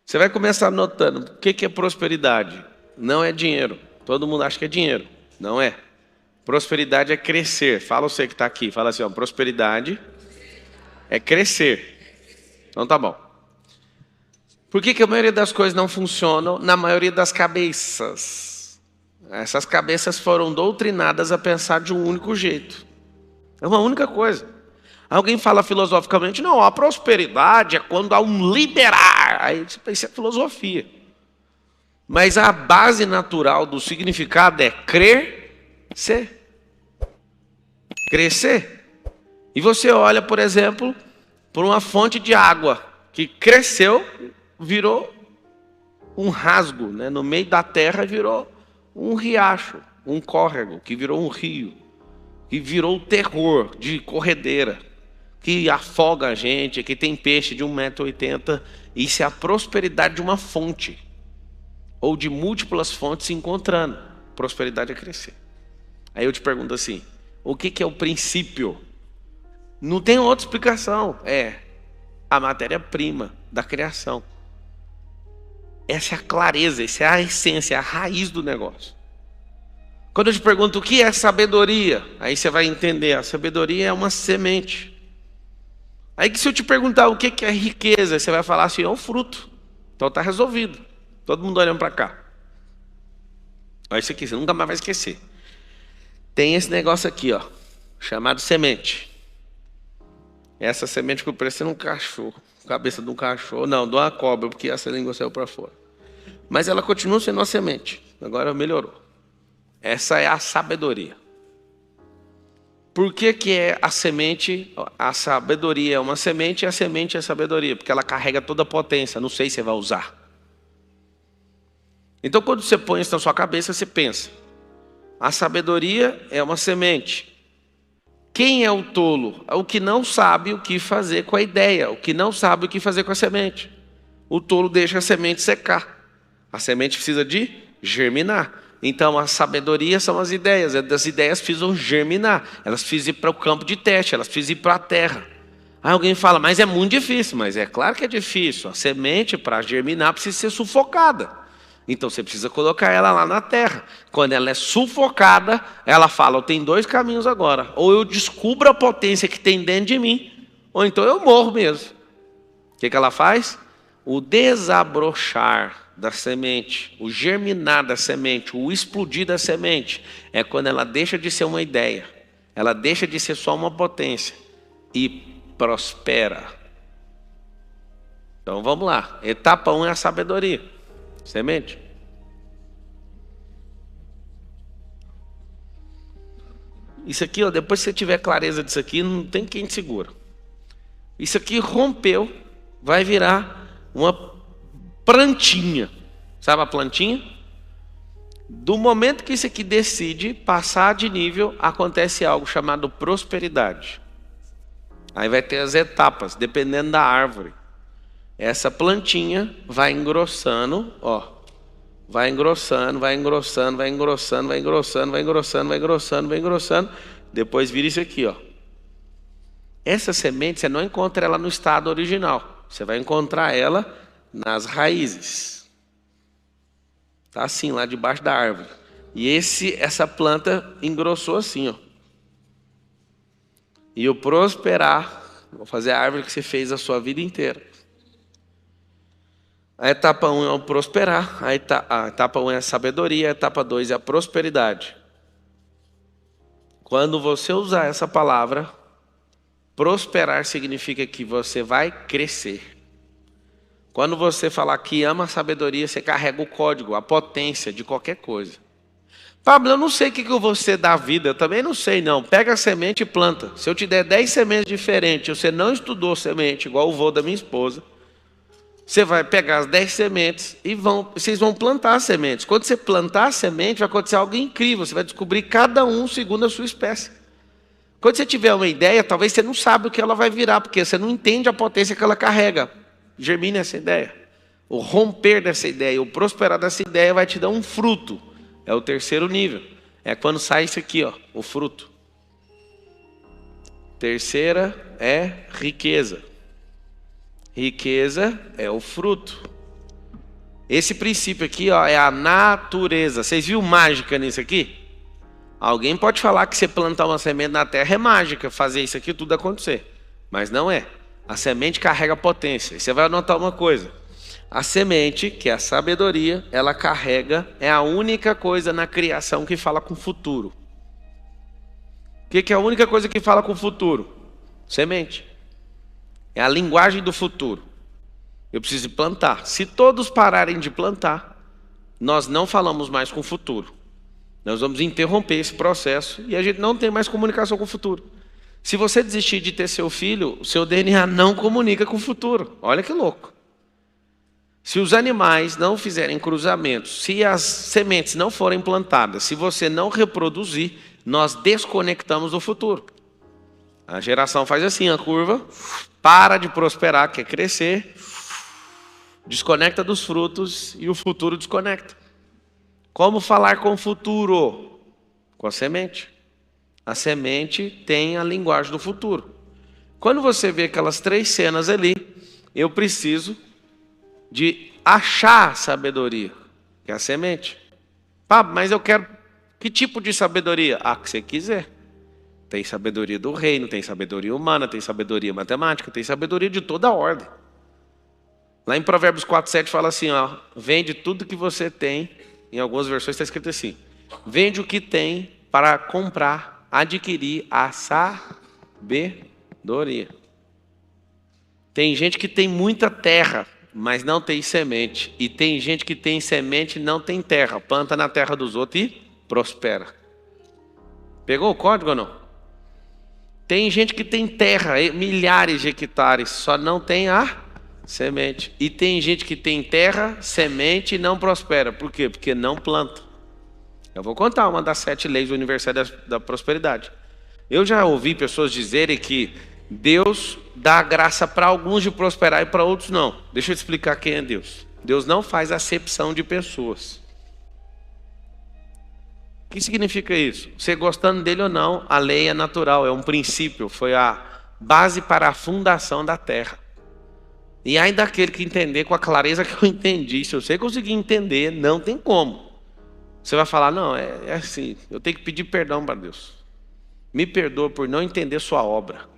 Você vai começar notando o que é prosperidade. Não é dinheiro. Todo mundo acha que é dinheiro. Não é. Prosperidade é crescer. Fala você que está aqui. Fala assim, ó, prosperidade é crescer. Então tá bom. Por que a maioria das coisas não funcionam na maioria das cabeças? Essas cabeças foram doutrinadas a pensar de um único jeito. É uma única coisa. Alguém fala filosoficamente, não, a prosperidade é quando há um liberar. Aí você pensa, isso é filosofia. Mas a base natural do significado é crescer. Crescer. E você olha, por exemplo, por uma fonte de água que cresceu, virou um rasgo, né? No meio da terra virou um riacho, um córrego, que virou um rio, que virou o terror de corredeira, que afoga a gente, que tem peixe de 1,80 m. Isso é a prosperidade de uma fonte, ou de múltiplas fontes se encontrando. Prosperidade é crescer. Aí eu te pergunto assim, o que é o princípio? Não tem outra explicação, é a matéria-prima da criação. Essa é a clareza, essa é a essência, é a raiz do negócio. Quando eu te pergunto o que é sabedoria, aí você vai entender, a sabedoria é uma semente. Aí que se eu te perguntar o que é riqueza, você vai falar assim, é um fruto. Então está resolvido. Todo mundo olhando para cá. Olha isso aqui, você nunca mais vai esquecer. Tem esse negócio aqui, ó, chamado semente. Essa semente que parece um cachorro, cabeça de um cachorro, não, de uma cobra, porque essa língua saiu para fora. Mas ela continua sendo uma semente, agora melhorou. Essa é a sabedoria. Por que é a semente? A sabedoria é uma semente e a semente é a sabedoria, porque ela carrega toda a potência, não sei se você vai usar. Então quando você põe isso na sua cabeça, você pensa, a sabedoria é uma semente. Quem é o tolo? É o que não sabe o que fazer com a ideia, o que não sabe o que fazer com a semente. O tolo deixa a semente secar. A semente precisa de germinar. Então a sabedoria são as ideias. As ideias precisam germinar. Elas precisam ir para o campo de teste, elas precisam ir para a terra. Aí alguém fala, mas é muito difícil. Mas é claro que é difícil. A semente, para germinar, precisa ser sufocada. Então você precisa colocar ela lá na terra. Quando ela é sufocada, ela fala, eu tenho dois caminhos agora. Ou eu descubro a potência que tem dentro de mim, ou então eu morro mesmo. O que ela faz? O desabrochar da semente, o germinar da semente, o explodir da semente, é quando ela deixa de ser uma ideia. Ela deixa de ser só uma potência e prospera. Então vamos lá. Etapa 1 é a sabedoria. Semente. Isso aqui, ó, depois que você tiver clareza disso aqui, não tem quem te segura. Isso aqui rompeu, vai virar uma plantinha. Sabe a plantinha? Do momento que isso aqui decide passar de nível, acontece algo chamado prosperidade. Aí vai ter as etapas, dependendo da árvore. Essa plantinha vai engrossando, ó. Vai engrossando, vai engrossando, vai engrossando, vai engrossando, vai engrossando, vai engrossando, vai engrossando. Depois vira isso aqui, ó. Essa semente, você não encontra ela no estado original. Você vai encontrar ela nas raízes. Tá assim, lá debaixo da árvore. E essa planta engrossou assim, ó. E o prosperar, vou fazer a árvore que você fez a sua vida inteira. A etapa 1 é o prosperar, a etapa 1 é a sabedoria, a etapa 2 é a prosperidade. Quando você usar essa palavra, prosperar significa que você vai crescer. Quando você falar que ama a sabedoria, você carrega o código, a potência de qualquer coisa. Pablo, eu não sei o que eu vou ser da vida, eu também não sei não. Pega a semente e planta. Se eu te der 10 sementes diferentes, você não estudou semente, igual o vô da minha esposa, você vai pegar as 10 sementes e vocês vão plantar as sementes. Quando você plantar a semente, vai acontecer algo incrível. Você vai descobrir cada um segundo a sua espécie. Quando você tiver uma ideia, talvez você não sabe o que ela vai virar, porque você não entende a potência que ela carrega. Germine essa ideia. O romper dessa ideia, o prosperar dessa ideia vai te dar um fruto. É o terceiro nível. É quando sai isso aqui, ó, o fruto. Terceira é riqueza. Riqueza é o fruto. Esse princípio aqui, ó, é a natureza. Vocês viram mágica nisso aqui? Alguém pode falar que você plantar uma semente na terra é mágica, fazer isso aqui tudo acontecer. Mas não é. A semente carrega potência. E você vai notar uma coisa. A semente, que é a sabedoria, ela carrega, é a única coisa na criação que fala com o futuro. O que é a única coisa que fala com o futuro? Semente. É a linguagem do futuro. Eu preciso plantar. Se todos pararem de plantar, nós não falamos mais com o futuro. Nós vamos interromper esse processo e a gente não tem mais comunicação com o futuro. Se você desistir de ter seu filho, o seu DNA não comunica com o futuro. Olha que louco. Se os animais não fizerem cruzamentos, se as sementes não forem plantadas, se você não reproduzir, nós desconectamos do futuro. A geração faz assim, a curva, para de prosperar, quer crescer, desconecta dos frutos e o futuro desconecta. Como falar com o futuro? Com a semente. A semente tem a linguagem do futuro. Quando você vê aquelas 3 cenas ali, eu preciso de achar sabedoria, que é a semente. Mas eu quero que tipo de sabedoria? A que você quiser. Tem sabedoria do reino, tem sabedoria humana, tem sabedoria matemática, tem sabedoria de toda a ordem. Lá em Provérbios 4:7 fala assim, ó, vende tudo que você tem, em algumas versões está escrito assim, vende o que tem para comprar, adquirir a sabedoria. Tem gente que tem muita terra, mas não tem semente. E tem gente que tem semente e não tem terra. Planta na terra dos outros e prospera. Pegou o código ou não? Tem gente que tem terra, milhares de hectares, só não tem a semente. E tem gente que tem terra, semente e não prospera. Por quê? Porque não planta. Eu vou contar uma das 7 leis universais da prosperidade. Eu já ouvi pessoas dizerem que Deus dá graça para alguns de prosperar e para outros não. Deixa eu te explicar quem é Deus. Deus não faz acepção de pessoas. O que significa isso? Você gostando dele ou não, a lei é natural, é um princípio, foi a base para a fundação da terra. E aí daquele que entender com a clareza que eu entendi, se você conseguir entender, não tem como. Você vai falar, não, é assim, eu tenho que pedir perdão para Deus. Me perdoa por não entender sua obra.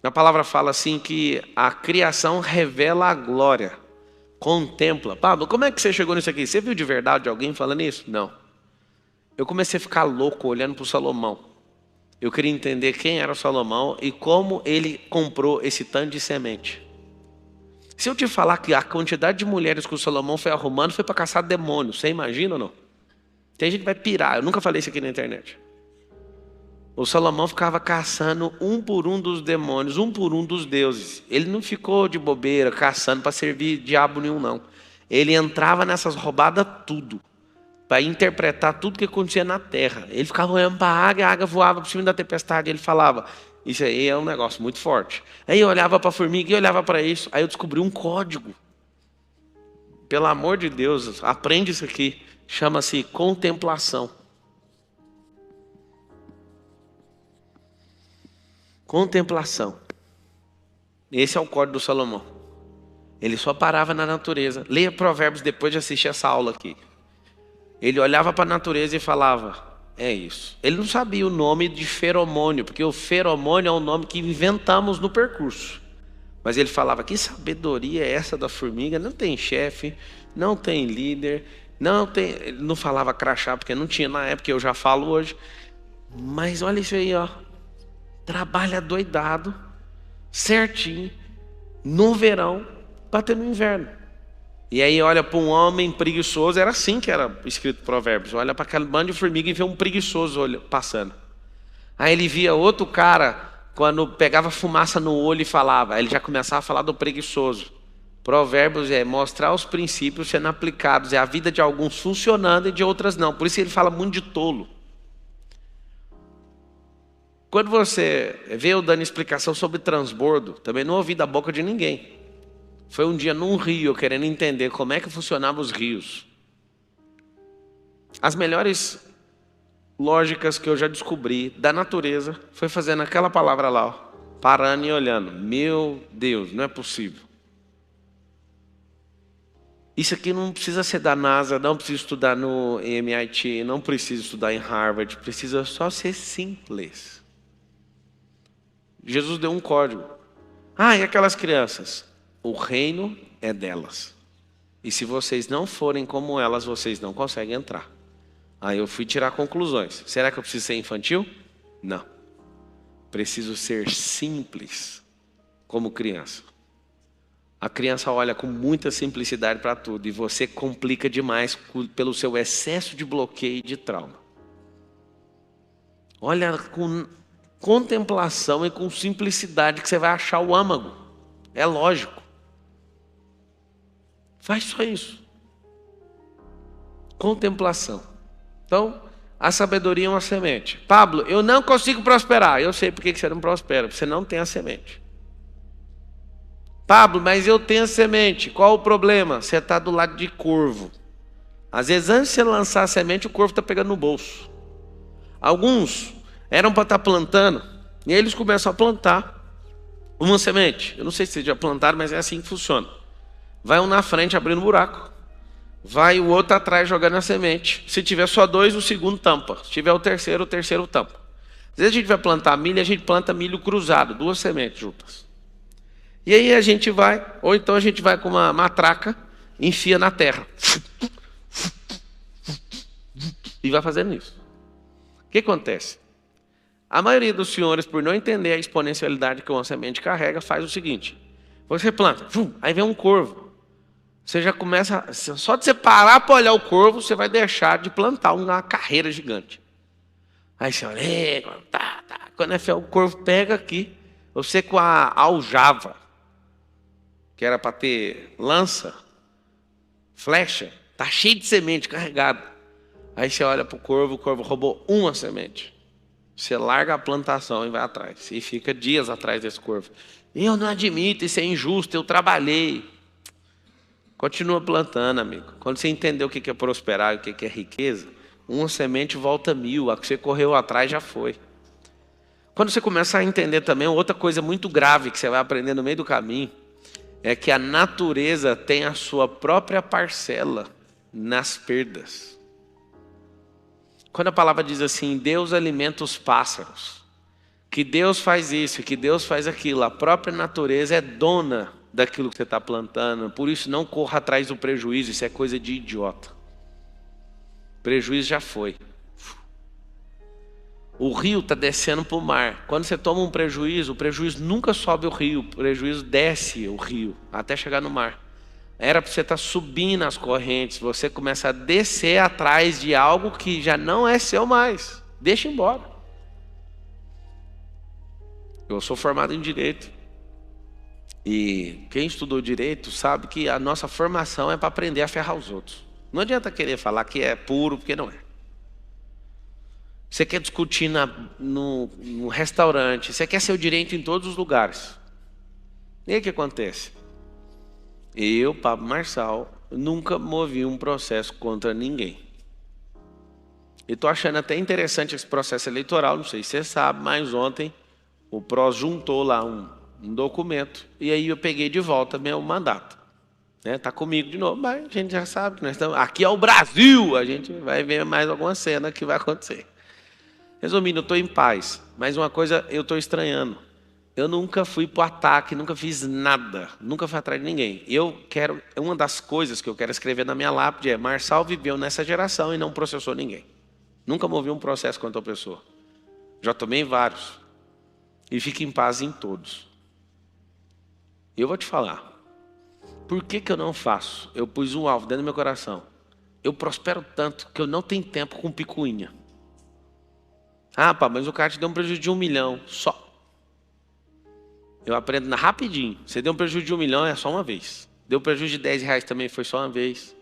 A palavra fala assim que a criação revela a glória, contempla. Pablo, como é que você chegou nisso aqui? Você viu de verdade alguém falando isso? Não. Eu comecei a ficar louco olhando para o Salomão. Eu queria entender quem era o Salomão e como ele comprou esse tanto de semente. Se eu te falar que a quantidade de mulheres que o Salomão foi arrumando foi para caçar demônios, você imagina ou não? Tem gente que vai pirar, eu nunca falei isso aqui na internet. O Salomão ficava caçando um por um dos demônios, um por um dos deuses. Ele não ficou de bobeira caçando para servir diabo nenhum, não. Ele entrava nessas roubadas tudo, para interpretar tudo que acontecia na terra. Ele ficava olhando para a águia voava por cima da tempestade, ele falava, isso aí é um negócio muito forte. Aí eu olhava para a formiga e olhava para isso, aí eu descobri um código. Pelo amor de Deus, aprende isso aqui, chama-se contemplação. Contemplação. Esse é o código do Salomão. Ele só parava na natureza. Leia Provérbios depois de assistir essa aula aqui. Ele olhava para a natureza e falava, é isso. Ele não sabia o nome de feromônio, porque o feromônio é um nome que inventamos no percurso. Mas ele falava, que sabedoria é essa da formiga? Não tem chefe, não tem líder, não tem... Ele não falava crachá, porque não tinha na época, eu já falo hoje. Mas olha isso aí, ó. Trabalha doidado, certinho, no verão, para ter no inverno. E aí olha para um homem preguiçoso, era assim que era escrito Provérbios. Olha para aquele bando de formiga e vê um preguiçoso passando. Aí ele via outro cara, quando pegava fumaça no olho e falava, aí ele já começava a falar do preguiçoso. Provérbios é mostrar os princípios sendo aplicados, é a vida de alguns funcionando e de outras não. Por isso ele fala muito de tolo. Quando você vê eu dando explicação sobre transbordo, também não ouvi da boca de ninguém. Foi um dia num rio, eu querendo entender como é que funcionavam os rios. As melhores lógicas que eu já descobri da natureza foi fazendo aquela palavra lá, ó, parando e olhando. Meu Deus, não é possível. Isso aqui não precisa ser da NASA, não precisa estudar no MIT, não precisa estudar em Harvard, precisa só ser simples. Jesus deu um código. E aquelas crianças? O reino é delas. E se vocês não forem como elas, vocês não conseguem entrar. Aí eu fui tirar conclusões. Será que eu preciso ser infantil? Não. Preciso ser simples, como criança. A criança olha com muita simplicidade para tudo e você complica demais pelo seu excesso de bloqueio e de trauma. Olha com contemplação e com simplicidade que você vai achar o âmago. É lógico. Faz só isso. Contemplação. Então, a sabedoria é uma semente. Pablo, eu não consigo prosperar. Eu sei por que você não prospera. Você não tem a semente. Pablo, mas eu tenho a semente. Qual o problema? Você está do lado de corvo. Às vezes, antes de você lançar a semente, o corvo está pegando no bolso. Alguns eram para estar plantando, e aí eles começam a plantar uma semente. Eu não sei se vocês já plantaram, mas é assim que funciona. Vai um na frente abrindo buraco. Vai o outro atrás jogando a semente. Se tiver só dois, o segundo tampa. Se tiver o terceiro tampa. Às vezes a gente vai plantar milho, a gente planta milho cruzado, 2 sementes juntas. E aí a gente vai, ou então a gente vai com uma matraca, enfia na terra. E vai fazendo isso. O que acontece? A maioria dos senhores, por não entender a exponencialidade que uma semente carrega, faz o seguinte. Você planta, aí vem um corvo. Você já começa, só de você parar para olhar o corvo, você vai deixar de plantar uma carreira gigante. Aí você olha, quando é fé, o corvo pega aqui, você com a aljava, que era para ter lança, flecha, tá cheio de semente carregada. Aí você olha para o corvo roubou uma semente. Você larga a plantação e vai atrás. E fica dias atrás desse corvo. Eu não admito, isso é injusto, eu trabalhei. Continua plantando, amigo. Quando você entender o que é prosperar e o que é riqueza, uma semente volta 1000, a que você correu atrás já foi. Quando você começar a entender também, outra coisa muito grave que você vai aprender no meio do caminho, é que a natureza tem a sua própria parcela nas perdas. Quando a palavra diz assim, Deus alimenta os pássaros, que Deus faz isso, que Deus faz aquilo, a própria natureza é dona daquilo que você está plantando, por isso não corra atrás do prejuízo, isso é coisa de idiota. Prejuízo já foi. O rio está descendo para o mar. Quando você toma um prejuízo, o prejuízo nunca sobe o rio, o prejuízo desce o rio, até chegar no mar. Era para você estar subindo as correntes, você começa a descer atrás de algo que já não é seu mais. Deixa embora. Eu sou formado em Direito. E quem estudou Direito sabe que a nossa formação é para aprender a ferrar os outros. Não adianta querer falar que é puro, porque não é. Você quer discutir no restaurante, você quer seu direito em todos os lugares. E aí o que acontece? Eu, Pablo Marçal, nunca movi um processo contra ninguém. E estou achando até interessante esse processo eleitoral, não sei se você sabe, mas ontem o PROS juntou lá um documento e aí eu peguei de volta meu mandato. Está comigo de novo, mas a gente já sabe que nós estamos... Aqui é o Brasil, a gente vai ver mais alguma cena que vai acontecer. Resumindo, eu estou em paz, mas uma coisa eu estou estranhando. Eu nunca fui para o ataque, nunca fiz nada, nunca fui atrás de ninguém. Uma das coisas que eu quero escrever na minha lápide é: Marçal viveu nessa geração e não processou ninguém. Nunca movi um processo contra a pessoa. Já tomei vários. E fico em paz em todos. E eu vou te falar. Por que eu não faço? Eu pus um alvo dentro do meu coração. Eu prospero tanto que eu não tenho tempo com picuinha. Pá, mas o cara te deu um prejuízo de 1 milhão só. Eu aprendo rapidinho. Você deu um prejuízo de 1 milhão, é só uma vez. Deu prejuízo de 10 reais também, foi só uma vez.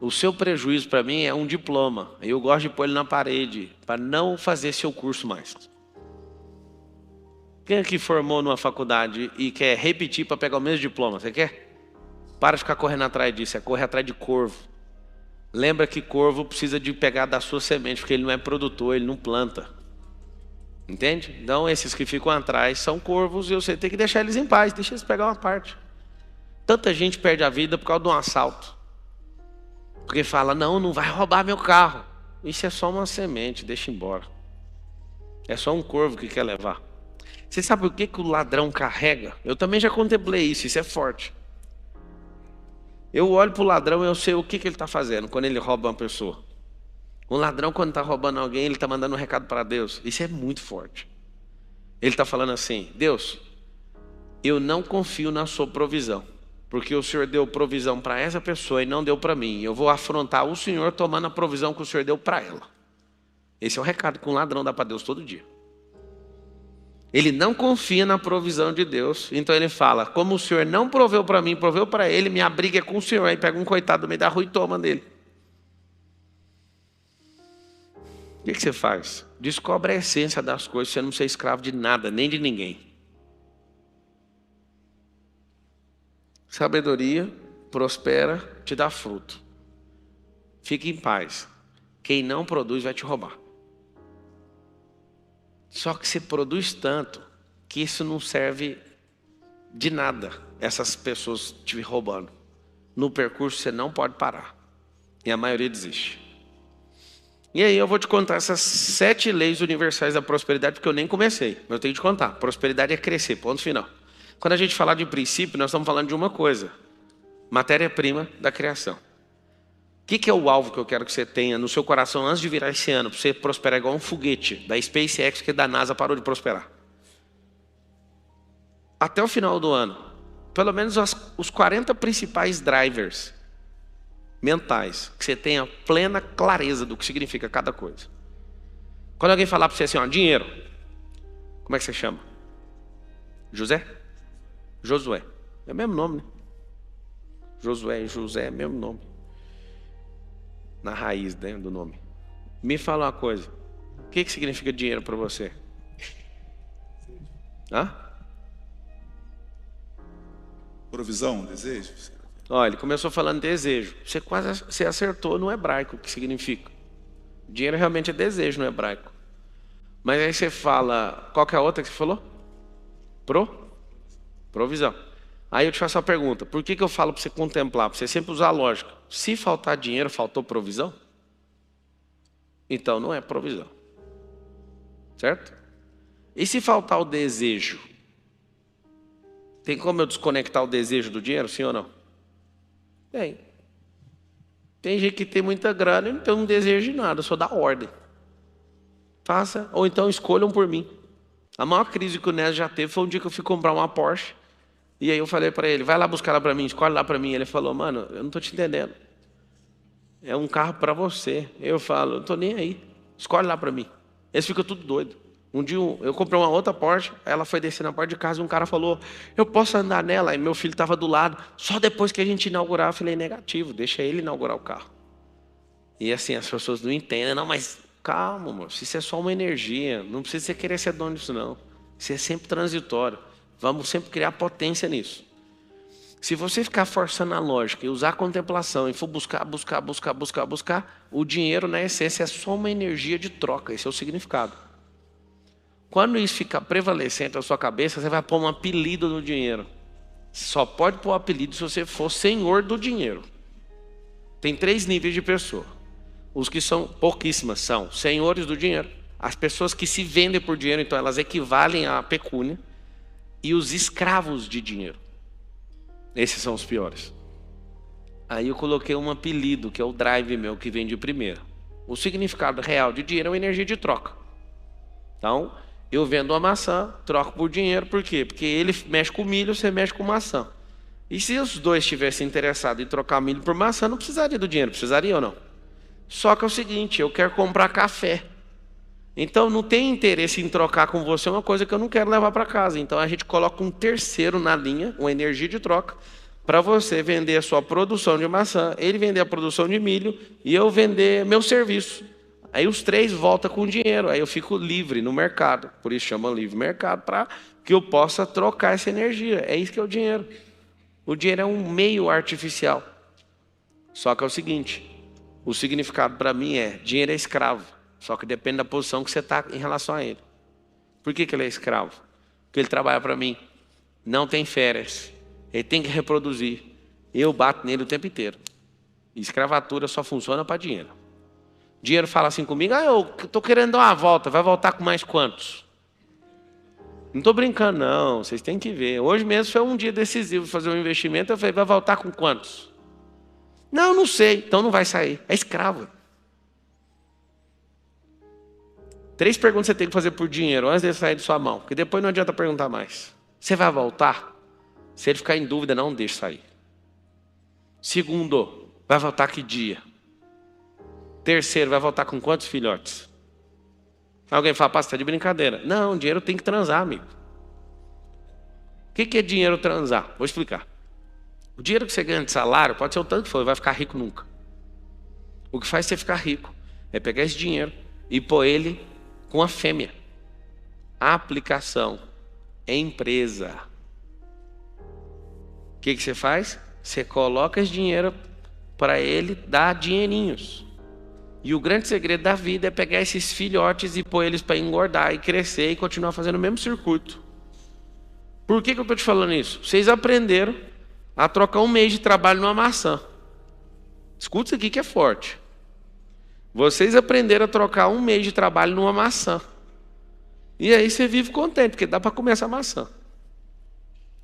O seu prejuízo para mim é um diploma. Eu gosto de pôr ele na parede, para não fazer seu curso mais. Quem aqui formou numa faculdade e quer repetir para pegar o mesmo diploma? Você quer? Para de ficar correndo atrás disso, é correr atrás de corvo. Lembra que corvo precisa de pegar da sua semente, porque ele não é produtor, ele não planta. Entende? Então esses que ficam atrás são corvos e você tem que deixar eles em paz, deixa eles pegar uma parte. Tanta gente perde a vida por causa de um assalto. Porque fala, não, não vai roubar meu carro. Isso é só uma semente, deixa embora. É só um corvo que quer levar. Você sabe o que o ladrão carrega? Eu também já contemplei isso é forte. Eu olho para o ladrão e eu sei o que ele está fazendo quando ele rouba uma pessoa. O ladrão, quando está roubando alguém, ele está mandando um recado para Deus. Isso é muito forte. Ele está falando assim, Deus, eu não confio na sua provisão, porque o Senhor deu provisão para essa pessoa e não deu para mim. Eu vou afrontar o Senhor tomando a provisão que o Senhor deu para ela. Esse é o recado que um ladrão dá para Deus todo dia. Ele não confia na provisão de Deus, então ele fala, como o Senhor não proveu para mim, proveu para ele, minha briga é com o Senhor. Aí pega um coitado do meio da rua e toma dele. O que você faz? Descobre a essência das coisas, você não ser escravo de nada, nem de ninguém. Sabedoria prospera, te dá fruto. Fique em paz. Quem não produz vai te roubar. Só que você produz tanto que isso não serve de nada, essas pessoas te roubando. No percurso você não pode parar. E a maioria desiste. E aí eu vou te contar essas 7 leis universais da prosperidade, porque eu nem comecei. Mas eu tenho que te contar. Prosperidade é crescer, ponto final. Quando a gente falar de princípio, nós estamos falando de uma coisa. Matéria-prima da criação. O que é o alvo que eu quero que você tenha no seu coração antes de virar esse ano, para você prosperar igual um foguete da SpaceX, que da NASA parou de prosperar? Até o final do ano, pelo menos os 40 principais drivers mentais, que você tenha plena clareza do que significa cada coisa. Quando alguém falar para você assim, ó, dinheiro, como é que você chama? José? Josué. É o mesmo nome, né? Josué e José é o mesmo nome. Na raiz, né, do nome. Me fala uma coisa. O que significa dinheiro para você? Hã? Provisão, desejo? Olha, ele começou falando desejo. Você acertou no hebraico o que significa. Dinheiro realmente é desejo no hebraico. Mas aí você fala, qual que é a outra que você falou? Provisão. Aí eu te faço a pergunta, por que eu falo para você contemplar? Para você sempre usar a lógica. Se faltar dinheiro, faltou provisão? Então não é provisão. Certo? E se faltar o desejo? Tem como eu desconectar o desejo do dinheiro, sim ou não? Tem. Tem gente que tem muita grana e não tem um desejo de nada, só dá ordem. Faça, ou então escolham por mim. A maior crise que o Nés já teve foi um dia que eu fui comprar uma Porsche. E aí eu falei para ele, vai lá buscar ela para mim, escolhe lá para mim. Ele falou, mano, eu não estou te entendendo. É um carro para você. Eu falo, eu não estou nem aí. Escolhe lá para mim. Eles ficam tudo doido. Um dia eu comprei uma outra Porsche, ela foi descer na porta de casa e um cara falou, eu posso andar nela? E meu filho estava do lado. Só depois que a gente inaugurar, eu falei, negativo, deixa ele inaugurar o carro. E assim, as pessoas não entendem. Não, mas calma, moço, isso é só uma energia. Não precisa você querer ser dono disso, não. Isso é sempre transitório. Vamos sempre criar potência nisso. Se você ficar forçando a lógica e usar a contemplação e for buscar, o dinheiro, na essência, é só uma energia de troca. Esse é o significado. Quando isso ficar prevalecente na sua cabeça, você vai pôr um apelido no dinheiro. Só pode pôr um apelido se você for senhor do dinheiro. Tem 3 níveis de pessoa. Os que são pouquíssimas são senhores do dinheiro. As pessoas que se vendem por dinheiro, então elas equivalem à pecúnia. E os escravos de dinheiro. Esses são os piores. Aí eu coloquei um apelido, que é o drive meu, que vem de primeira. O significado real de dinheiro é uma energia de troca. Então, eu vendo uma maçã, troco por dinheiro, por quê? Porque ele mexe com milho, você mexe com maçã. E se os dois estivessem interessados em trocar milho por maçã, não precisaria do dinheiro, precisaria ou não? Só que é o seguinte, eu quero comprar café. Então não tem interesse em trocar com você uma coisa que eu não quero levar para casa. Então a gente coloca um terceiro na linha, uma energia de troca, para você vender a sua produção de maçã, ele vender a produção de milho e eu vender meu serviço. Aí os 3 voltam com dinheiro, aí eu fico livre no mercado. Por isso chama livre mercado, para que eu possa trocar essa energia. É isso que é o dinheiro. O dinheiro é um meio artificial. Só que é o seguinte, o significado para mim é, dinheiro é escravo. Só que depende da posição que você está em relação a ele. Por que ele é escravo? Porque ele trabalha para mim. Não tem férias. Ele tem que reproduzir. Eu bato nele o tempo inteiro. Escravatura só funciona para dinheiro. Dinheiro fala assim comigo, eu estou querendo dar uma volta, vai voltar com mais quantos? Não estou brincando não, vocês têm que ver. Hoje mesmo foi um dia decisivo de fazer um investimento, eu falei, vai voltar com quantos? Não sei, então não vai sair. É escravo. 3 perguntas você tem que fazer por dinheiro antes de sair de sua mão, porque depois não adianta perguntar mais. Você vai voltar? Se ele ficar em dúvida, não deixe sair. Segundo, vai voltar que dia? Terceiro, vai voltar com quantos filhotes? Alguém fala, pastor, está de brincadeira. Não, dinheiro tem que transar, amigo. O que é dinheiro transar? Vou explicar. O dinheiro que você ganha de salário, pode ser o tanto que for, vai ficar rico nunca. O que faz você ficar rico é pegar esse dinheiro e pôr ele com a fêmea. A aplicação é empresa. O que você faz? Você coloca esse dinheiro para ele dar dinheirinhos. E o grande segredo da vida é pegar esses filhotes e pôr eles para engordar e crescer e continuar fazendo o mesmo circuito. Por que eu estou te falando isso? Vocês aprenderam a trocar um mês de trabalho numa maçã. Escuta isso aqui que é forte. Vocês aprenderam a trocar um mês de trabalho numa maçã. E aí você vive contente, porque dá para comer essa maçã.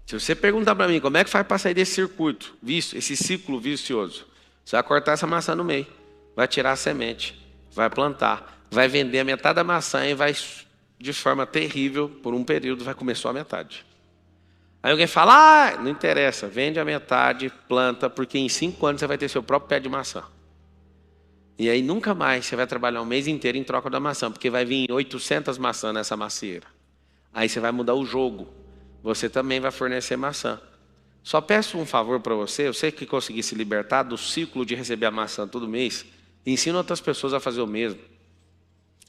Se você perguntar para mim como é que faz para sair desse circuito, esse ciclo vicioso, você vai cortar essa maçã no meio, vai tirar a semente, vai plantar, vai vender a metade da maçã e vai, de forma terrível, por um período, vai comer só a metade. Aí alguém fala, não interessa, vende a metade, planta, porque em 5 anos você vai ter seu próprio pé de maçã. E aí nunca mais você vai trabalhar um mês inteiro em troca da maçã, porque vai vir 800 maçãs nessa macieira. Aí você vai mudar o jogo. Você também vai fornecer maçã. Só peço um favor para você que conseguir se libertar do ciclo de receber a maçã todo mês, ensina outras pessoas a fazer o mesmo.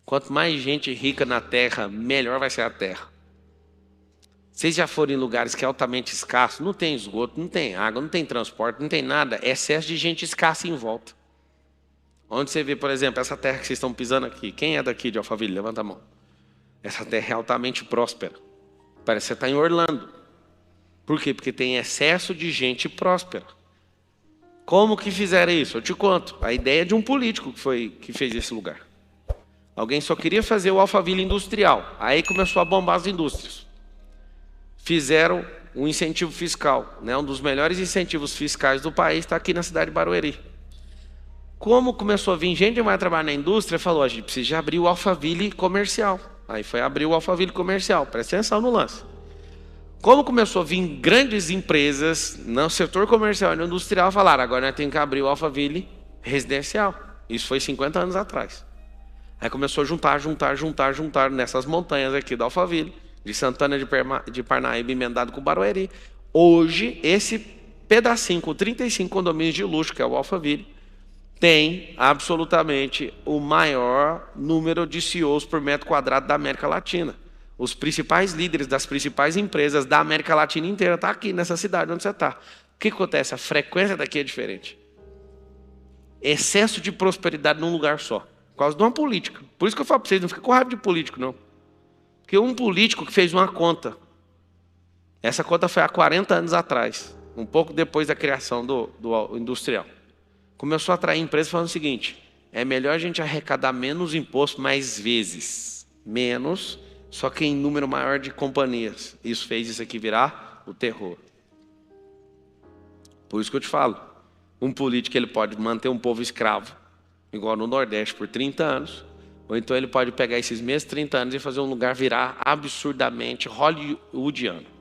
Quanto mais gente rica na terra, melhor vai ser a terra. Vocês já foram em lugares que é altamente escasso, não tem esgoto, não tem água, não tem transporte, não tem nada, é excesso de gente escassa em volta. Onde você vê, por exemplo, essa terra que vocês estão pisando aqui, quem é daqui de Alphaville? Levanta a mão. Essa terra é altamente próspera. Parece que você está em Orlando. Por quê? Porque tem excesso de gente próspera. Como que fizeram isso? Eu te conto. A ideia de um político que fez esse lugar. Alguém só queria fazer o Alphaville industrial. Aí começou a bombar as indústrias. Fizeram um incentivo fiscal. Né? Um dos melhores incentivos fiscais do país está aqui na cidade de Barueri. Como começou a vir gente que vai trabalhar na indústria, falou, a gente precisa abrir o Alphaville comercial. Aí foi abrir o Alphaville comercial. Presta atenção no lance. Como começou a vir grandes empresas no setor comercial e no industrial, falaram, agora nós temos que abrir o Alphaville residencial. Isso foi 50 anos atrás. Aí começou a juntar nessas montanhas aqui do Alphaville, de Santana de Parnaíba, emendado com Barueri. Hoje, esse pedacinho com 35 condomínios de luxo, que é o Alphaville, tem absolutamente o maior número de CEOs por metro quadrado da América Latina. Os principais líderes das principais empresas da América Latina inteira estão aqui nessa cidade onde você está. O que acontece? A frequência daqui é diferente. Excesso de prosperidade num lugar só. Por causa de uma política. Por isso que eu falo para vocês, não fica com raiva de político, não. Porque um político que fez uma conta. Essa conta foi há 40 anos atrás. Um pouco depois da criação do industrial. Começou a atrair empresas falando o seguinte, é melhor a gente arrecadar menos imposto mais vezes. Menos, só que em número maior de companhias. Isso fez isso aqui virar o terror. Por isso que eu te falo, um político ele pode manter um povo escravo, igual no Nordeste, por 30 anos, ou então ele pode pegar esses mesmos 30 anos e fazer um lugar virar absurdamente hollywoodiano.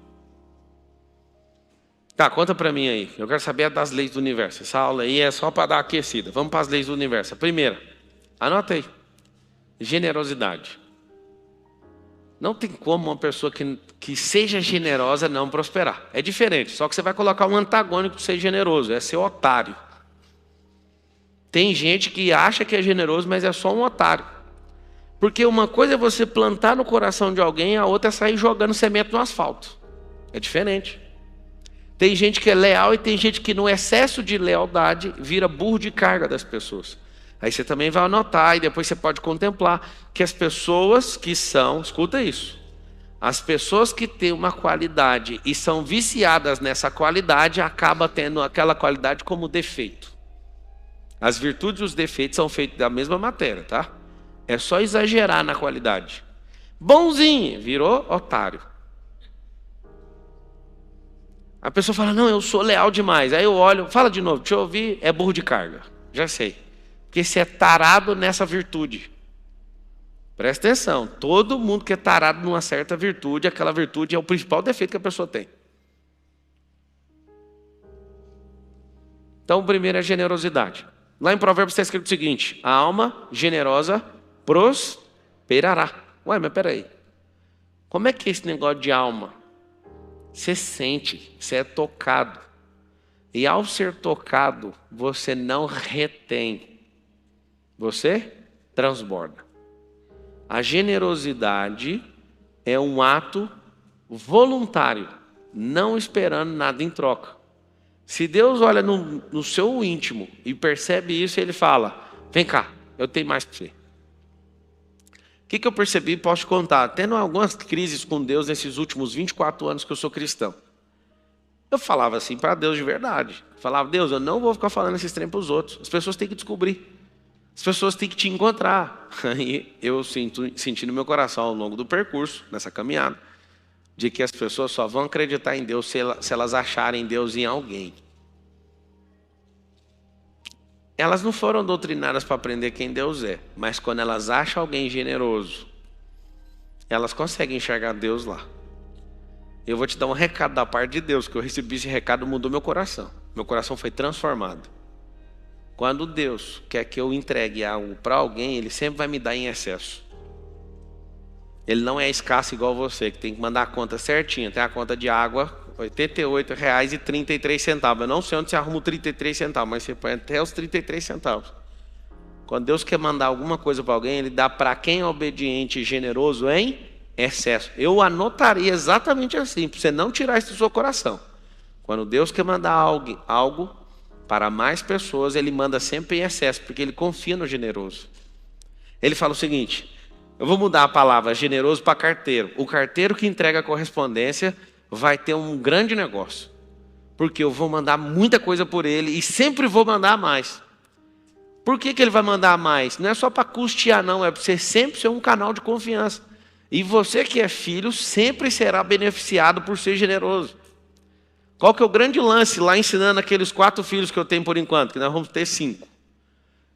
Tá, conta para mim aí. Eu quero saber das leis do universo. Essa aula aí é só para dar aquecida. Vamos para as leis do universo. A primeira, anota aí. Generosidade. Não tem como uma pessoa que seja generosa não prosperar. É diferente, só que você vai colocar um antagônico para ser generoso. É ser otário. Tem gente que acha que é generoso, mas é só um otário. Porque uma coisa é você plantar no coração de alguém, a outra é sair jogando semente no asfalto. É diferente. Tem gente que é leal e tem gente que no excesso de lealdade vira burro de carga das pessoas. Aí você também vai anotar e depois você pode contemplar que as pessoas que são, escuta isso, as pessoas que têm uma qualidade e são viciadas nessa qualidade acabam tendo aquela qualidade como defeito. As virtudes e os defeitos são feitos da mesma matéria, tá? É só exagerar na qualidade. Bonzinho, virou otário. A pessoa fala, não, eu sou leal demais. Aí eu olho, fala de novo, deixa eu ouvir, é burro de carga. Já sei. Porque você é tarado nessa virtude. Presta atenção, todo mundo que é tarado numa certa virtude, aquela virtude é o principal defeito que a pessoa tem. Então, o primeiro é generosidade. Lá em Provérbios está escrito o seguinte, a alma generosa prosperará. Ué, mas peraí, como é que é esse negócio de alma? Você sente, você é tocado. E ao ser tocado, você não retém. Você transborda. A generosidade é um ato voluntário, não esperando nada em troca. Se Deus olha no seu íntimo e percebe isso, Ele fala, vem cá, eu tenho mais para você. O que eu percebi, posso te contar, tendo algumas crises com Deus nesses últimos 24 anos que eu sou cristão. Eu falava assim para Deus de verdade. Falava, Deus, eu não vou ficar falando esses trem para os outros. As pessoas têm que descobrir. As pessoas têm que te encontrar. E eu senti no meu coração ao longo do percurso, nessa caminhada, de que as pessoas só vão acreditar em Deus se elas acharem Deus em alguém. Elas não foram doutrinadas para aprender quem Deus é, mas quando elas acham alguém generoso, elas conseguem enxergar Deus lá. Eu vou te dar um recado da parte de Deus, que eu recebi esse recado, mudou meu coração. Meu coração foi transformado. Quando Deus quer que eu entregue algo para alguém, Ele sempre vai me dar em excesso. Ele não é escasso igual você, que tem que mandar a conta certinha. Tem a conta de água, R$ 88,33. Eu não sei onde você arruma os 33 centavos, mas você põe até os 33 centavos. Quando Deus quer mandar alguma coisa para alguém, Ele dá para quem é obediente e generoso em excesso. Eu anotaria exatamente assim, para você não tirar isso do seu coração. Quando Deus quer mandar algo para mais pessoas, Ele manda sempre em excesso, porque Ele confia no generoso. Ele fala o seguinte, eu vou mudar a palavra generoso para carteiro. O carteiro que entrega a correspondência vai ter um grande negócio, porque eu vou mandar muita coisa por ele e sempre vou mandar mais. Por que ele vai mandar mais? Não é só para custear não, é para você sempre ser um canal de confiança. E você que é filho sempre será beneficiado por ser generoso. Qual que é o grande lance lá ensinando aqueles 4 filhos que eu tenho por enquanto, que nós vamos ter 5.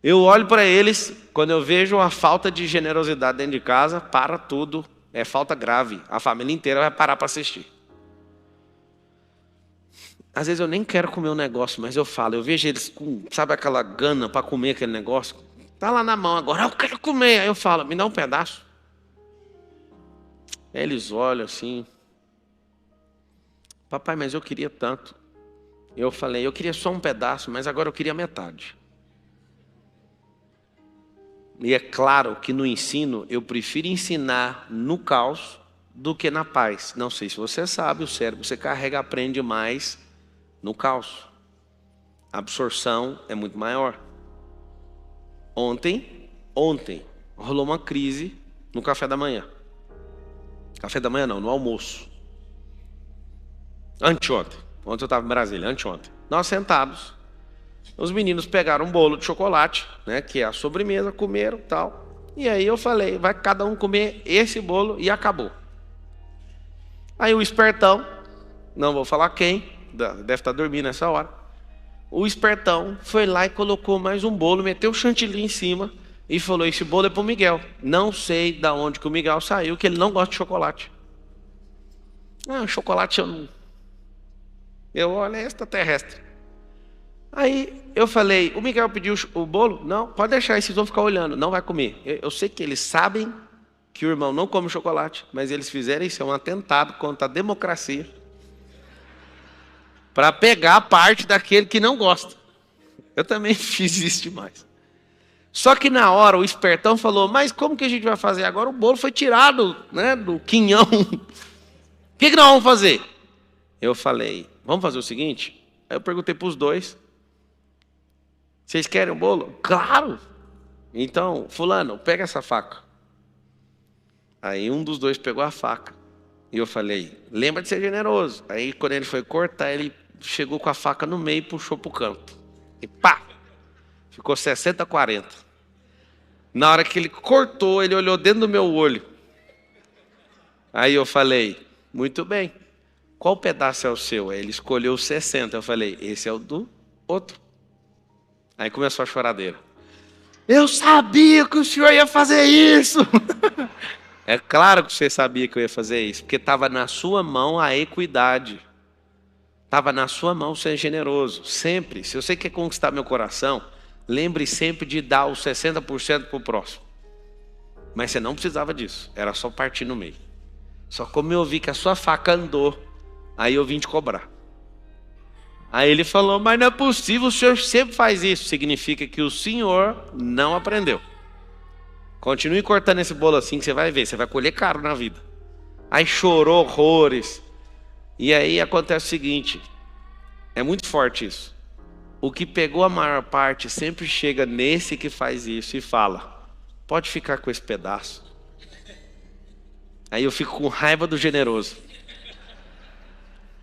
Eu olho para eles, quando eu vejo a falta de generosidade dentro de casa, para tudo, é falta grave. A família inteira vai parar para assistir. Às vezes eu nem quero comer um negócio, mas eu falo, eu vejo eles com, sabe aquela gana para comer aquele negócio? Tá lá na mão agora, eu quero comer. Aí eu falo, me dá um pedaço. Aí eles olham assim, papai, mas eu queria tanto. Eu falei, eu queria só um pedaço, mas agora eu queria metade. E é claro que no ensino, eu prefiro ensinar no caos do que na paz. Não sei se você sabe, o cérebro você carrega, aprende mais no caos. A absorção é muito maior. Ontem, rolou uma crise no café da manhã. Café da manhã não, no almoço. Anteontem. Ontem eu estava em Brasília, anteontem. Nós sentados, os meninos pegaram um bolo de chocolate, né, que é a sobremesa, comeram e tal. E aí eu falei, vai cada um comer esse bolo e acabou. Aí o espertão, não vou falar quem, deve estar dormindo nessa hora. O espertão foi lá e colocou mais um bolo, meteu o chantilly em cima e falou, esse bolo é para o Miguel. Não sei de onde que o Miguel saiu, que ele não gosta de chocolate. Chocolate eu não... Eu olho, é extraterrestre. Aí eu falei, o Miguel pediu o bolo? Não, pode deixar, vocês vão ficar olhando, não vai comer. Eu sei que eles sabem que o irmão não come chocolate, mas eles fizeram isso, é um atentado contra a democracia, para pegar a parte daquele que não gosta. Eu também fiz isso demais. Só que na hora o espertão falou, mas como que a gente vai fazer agora? O bolo foi tirado, né, do quinhão. O que nós vamos fazer? Eu falei, vamos fazer o seguinte? Aí eu perguntei para os dois, vocês querem um bolo? Claro! Então, fulano, pega essa faca. Aí um dos dois pegou a faca. E eu falei, lembra de ser generoso. Aí quando ele foi cortar, ele chegou com a faca no meio e puxou para o canto. E pá! Ficou 60-40. Na hora que ele cortou, ele olhou dentro do meu olho. Aí eu falei, muito bem. Qual pedaço é o seu? Aí ele escolheu 60. Eu falei, esse é o do outro. Aí começou a choradeira. Eu sabia que o senhor ia fazer isso. É claro que você sabia que eu ia fazer isso, porque estava na sua mão a equidade. Estava na sua mão ser generoso. Sempre. Se você quer conquistar meu coração, lembre sempre de dar os 60% para o próximo. Mas você não precisava disso. Era só partir no meio. Só como eu vi que a sua faca andou, aí eu vim te cobrar. Aí ele falou, mas não é possível, o senhor sempre faz isso. Significa que o senhor não aprendeu. Continue cortando esse bolo assim que você vai ver, você vai colher caro na vida. Aí chorou horrores. E aí acontece o seguinte, é muito forte isso. O que pegou a maior parte sempre chega nesse que faz isso e fala, pode ficar com esse pedaço. Aí eu fico com raiva do generoso.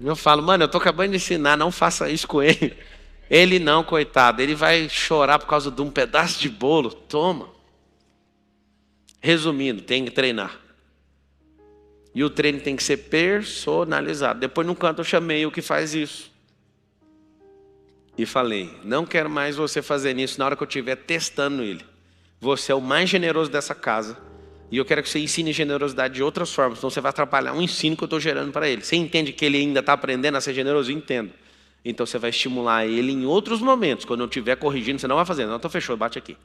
Eu falo, mano, eu tô acabando de ensinar, não faça isso com ele. Ele não, coitado, ele vai chorar por causa de um pedaço de bolo. Toma. Resumindo, tem que treinar. E o treino tem que ser personalizado. Depois no canto eu chamei o que faz isso. E falei, não quero mais você fazendo isso na hora que eu estiver testando ele. Você é o mais generoso dessa casa. E eu quero que você ensine generosidade de outras formas. Senão você vai atrapalhar o ensino que eu estou gerando para ele. Você entende que ele ainda está aprendendo a ser generoso? Eu entendo. Então você vai estimular ele em outros momentos. Quando eu estiver corrigindo, você não vai fazer. Não, então fechou, bate aqui.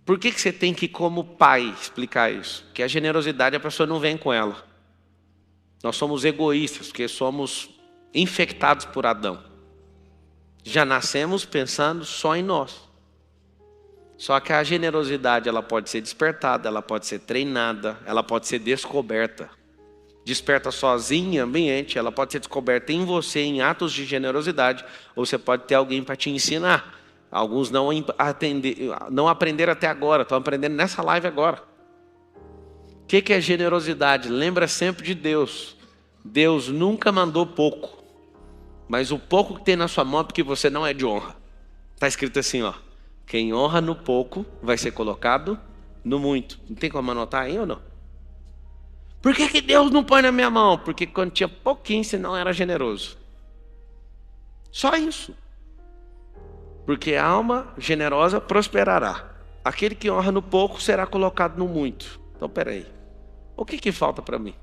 Por que você tem que, como pai, explicar isso? Que a generosidade a pessoa não vem com ela. Nós somos egoístas, porque somos infectados por Adão. Já nascemos pensando só em nós. Só que a generosidade ela pode ser despertada, ela pode ser treinada, ela pode ser descoberta. Desperta sozinha em ambiente, ela pode ser descoberta em você, em atos de generosidade, ou você pode ter alguém para te ensinar. Alguns não aprenderam até agora, estão aprendendo nessa live agora. O que é generosidade? Lembra sempre de Deus. Deus nunca mandou pouco, mas o pouco que tem na sua mão é porque você não é de honra. Está escrito assim, ó. Quem honra no pouco vai ser colocado no muito. Não tem como anotar aí ou não? Por que Deus não põe na minha mão? Porque quando tinha pouquinho você não era generoso. Só isso. Porque a alma generosa prosperará. Aquele que honra no pouco será colocado no muito. Então peraí. O que falta para mim?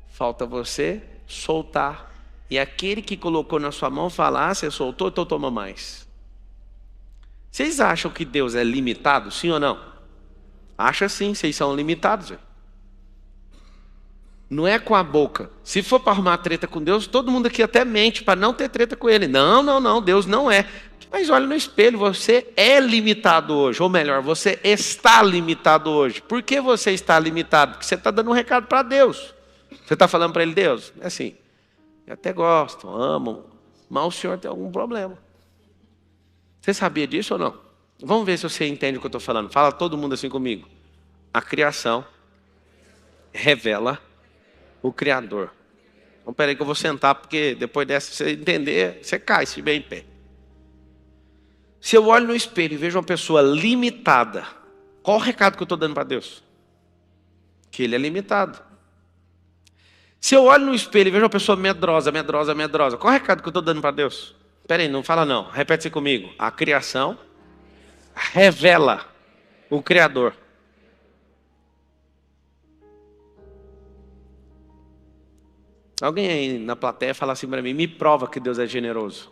Falta você soltar. E aquele que colocou na sua mão falar, você soltou, então toma mais. Vocês acham que Deus é limitado? Sim ou não? Acha sim, vocês são limitados. Véio. Não é com a boca. Se for para arrumar treta com Deus, todo mundo aqui até mente para não ter treta com Ele. Não, Deus não é. Mas olha no espelho, você é limitado hoje. Ou melhor, você está limitado hoje. Por que você está limitado? Porque você está dando um recado para Deus. Você está falando para Ele, Deus, é assim, eu até gosto, amo, mas o Senhor tem algum problema. Você sabia disso ou não? Vamos ver se você entende o que eu estou falando. Fala todo mundo assim comigo. A criação revela o Criador. Então, peraí que eu vou sentar, porque depois dessa, você entender, você cai, se bem em pé. Se eu olho no espelho e vejo uma pessoa limitada, qual o recado que eu estou dando para Deus? Que Ele é limitado. Se eu olho no espelho e vejo uma pessoa medrosa, qual o recado que eu estou dando para Deus? Peraí, não fala não. Repete-se comigo. A criação revela o Criador. Alguém aí na plateia fala assim para mim, me prova que Deus é generoso.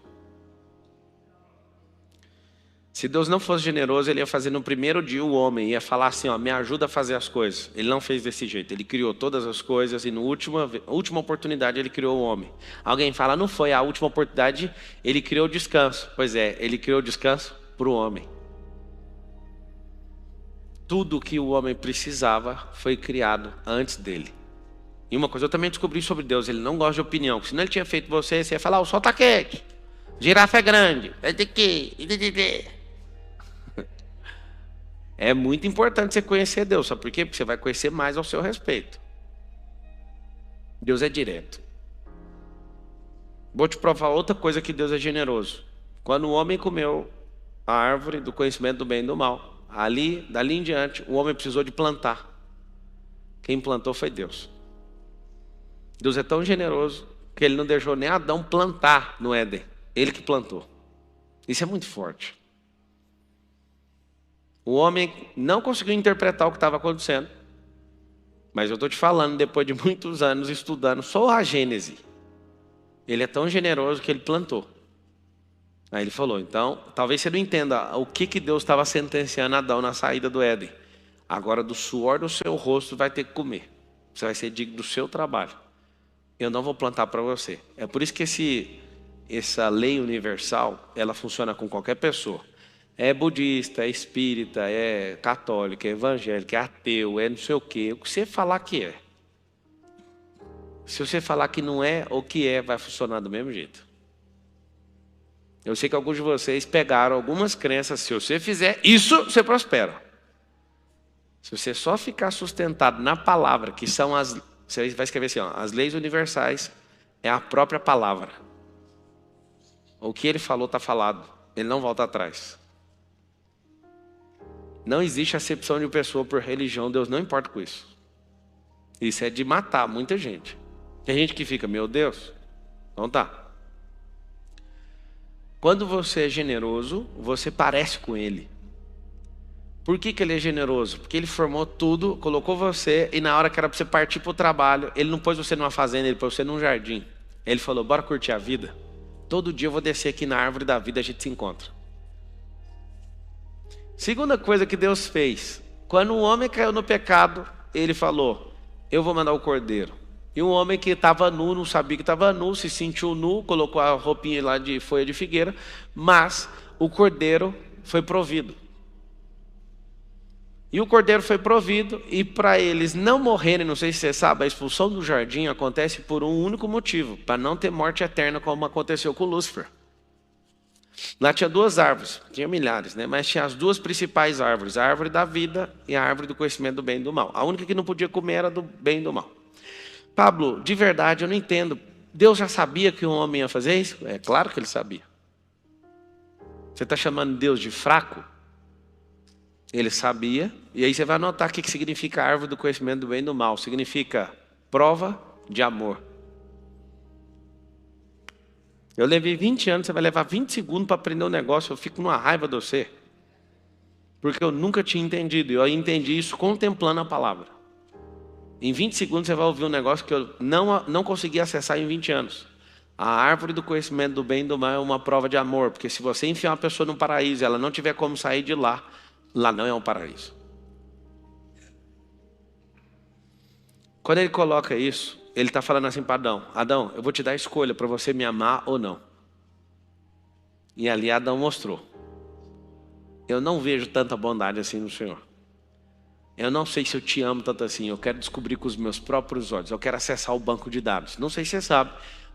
Se Deus não fosse generoso, Ele ia fazer no primeiro dia o homem, ia falar assim, ó, me ajuda a fazer as coisas. Ele não fez desse jeito, Ele criou todas as coisas e na última oportunidade Ele criou o homem. Alguém fala, não foi a última oportunidade, Ele criou o descanso. Pois é, Ele criou o descanso para o homem. Tudo que o homem precisava foi criado antes dele. E uma coisa eu também descobri sobre Deus, Ele não gosta de opinião. Senão Ele tinha feito você ia falar, o sol está quente, girafa é grande, é muito importante você conhecer Deus. Sabe por quê? Porque você vai conhecer mais ao seu respeito. Deus é direto. Vou te provar outra coisa que Deus é generoso. Quando o homem comeu a árvore do conhecimento do bem e do mal. Dali em diante, o homem precisou de plantar. Quem plantou foi Deus. Deus é tão generoso que ele não deixou nem Adão plantar no Éden. Ele que plantou. Isso é muito forte. O homem não conseguiu interpretar o que estava acontecendo. Mas eu estou te falando, depois de muitos anos estudando só a Gênese. Ele é tão generoso que ele plantou. Aí ele falou, então, talvez você não entenda o que Deus estava sentenciando Adão na saída do Éden. Agora do suor do seu rosto vai ter que comer. Você vai ser digno do seu trabalho. Eu não vou plantar para você. É por isso que essa lei universal, ela funciona com qualquer pessoa. É budista, é espírita, é católico, é evangélico, é ateu, é não sei o quê. O que você falar que é. Se você falar que não é ou que é, vai funcionar do mesmo jeito. Eu sei que alguns de vocês pegaram algumas crenças. Se você fizer isso, você prospera. Se você só ficar sustentado na palavra, que são você vai escrever assim, ó, as leis universais é a própria palavra. O que ele falou está falado. Ele não volta atrás. Não existe acepção de pessoa por religião. Deus não importa com isso. Isso é de matar muita gente. Tem gente que fica, meu Deus. Então tá. Quando você é generoso, você parece com ele. Por que ele é generoso? Porque ele formou tudo, colocou você, e na hora que era para você partir para o trabalho, ele não pôs você numa fazenda, ele pôs você num jardim. Ele falou, bora curtir a vida? Todo dia eu vou descer aqui na árvore da vida, a gente se encontra. Segunda coisa que Deus fez, quando o homem caiu no pecado, ele falou, eu vou mandar o cordeiro. E um homem que estava nu, não sabia que estava nu, se sentiu nu, colocou a roupinha lá de folha de figueira, mas o cordeiro foi provido. E o cordeiro foi provido, e para eles não morrerem, não sei se você sabe, a expulsão do jardim acontece por um único motivo, para não ter morte eterna como aconteceu com Lúcifer. Lá tinha duas árvores, tinha milhares, né? Mas tinha as duas principais árvores, a árvore da vida e a árvore do conhecimento do bem e do mal. A única que não podia comer era do bem e do mal. Pablo, de verdade, eu não entendo. Deus já sabia que um homem ia fazer isso? É claro que ele sabia. Você está chamando Deus de fraco? Ele sabia. E aí você vai anotar o que significa a árvore do conhecimento do bem e do mal. Significa prova de amor. Eu levei 20 anos, você vai levar 20 segundos para aprender um negócio. Eu fico numa raiva de você. Porque eu nunca tinha entendido. E eu entendi isso contemplando a palavra. Em 20 segundos você vai ouvir um negócio que eu não consegui acessar em 20 anos. A árvore do conhecimento do bem e do mal é uma prova de amor. Porque se você enfiar uma pessoa no paraíso e ela não tiver como sair de lá, lá não é um paraíso. Quando ele coloca isso, ele está falando assim para Adão. Adão, eu vou te dar a escolha para você me amar ou não. E ali Adão mostrou. Eu não vejo tanta bondade assim no Senhor. Eu não sei se eu te amo tanto assim. Eu quero descobrir com os meus próprios olhos. Eu quero acessar o banco de dados. Não sei se você sabe,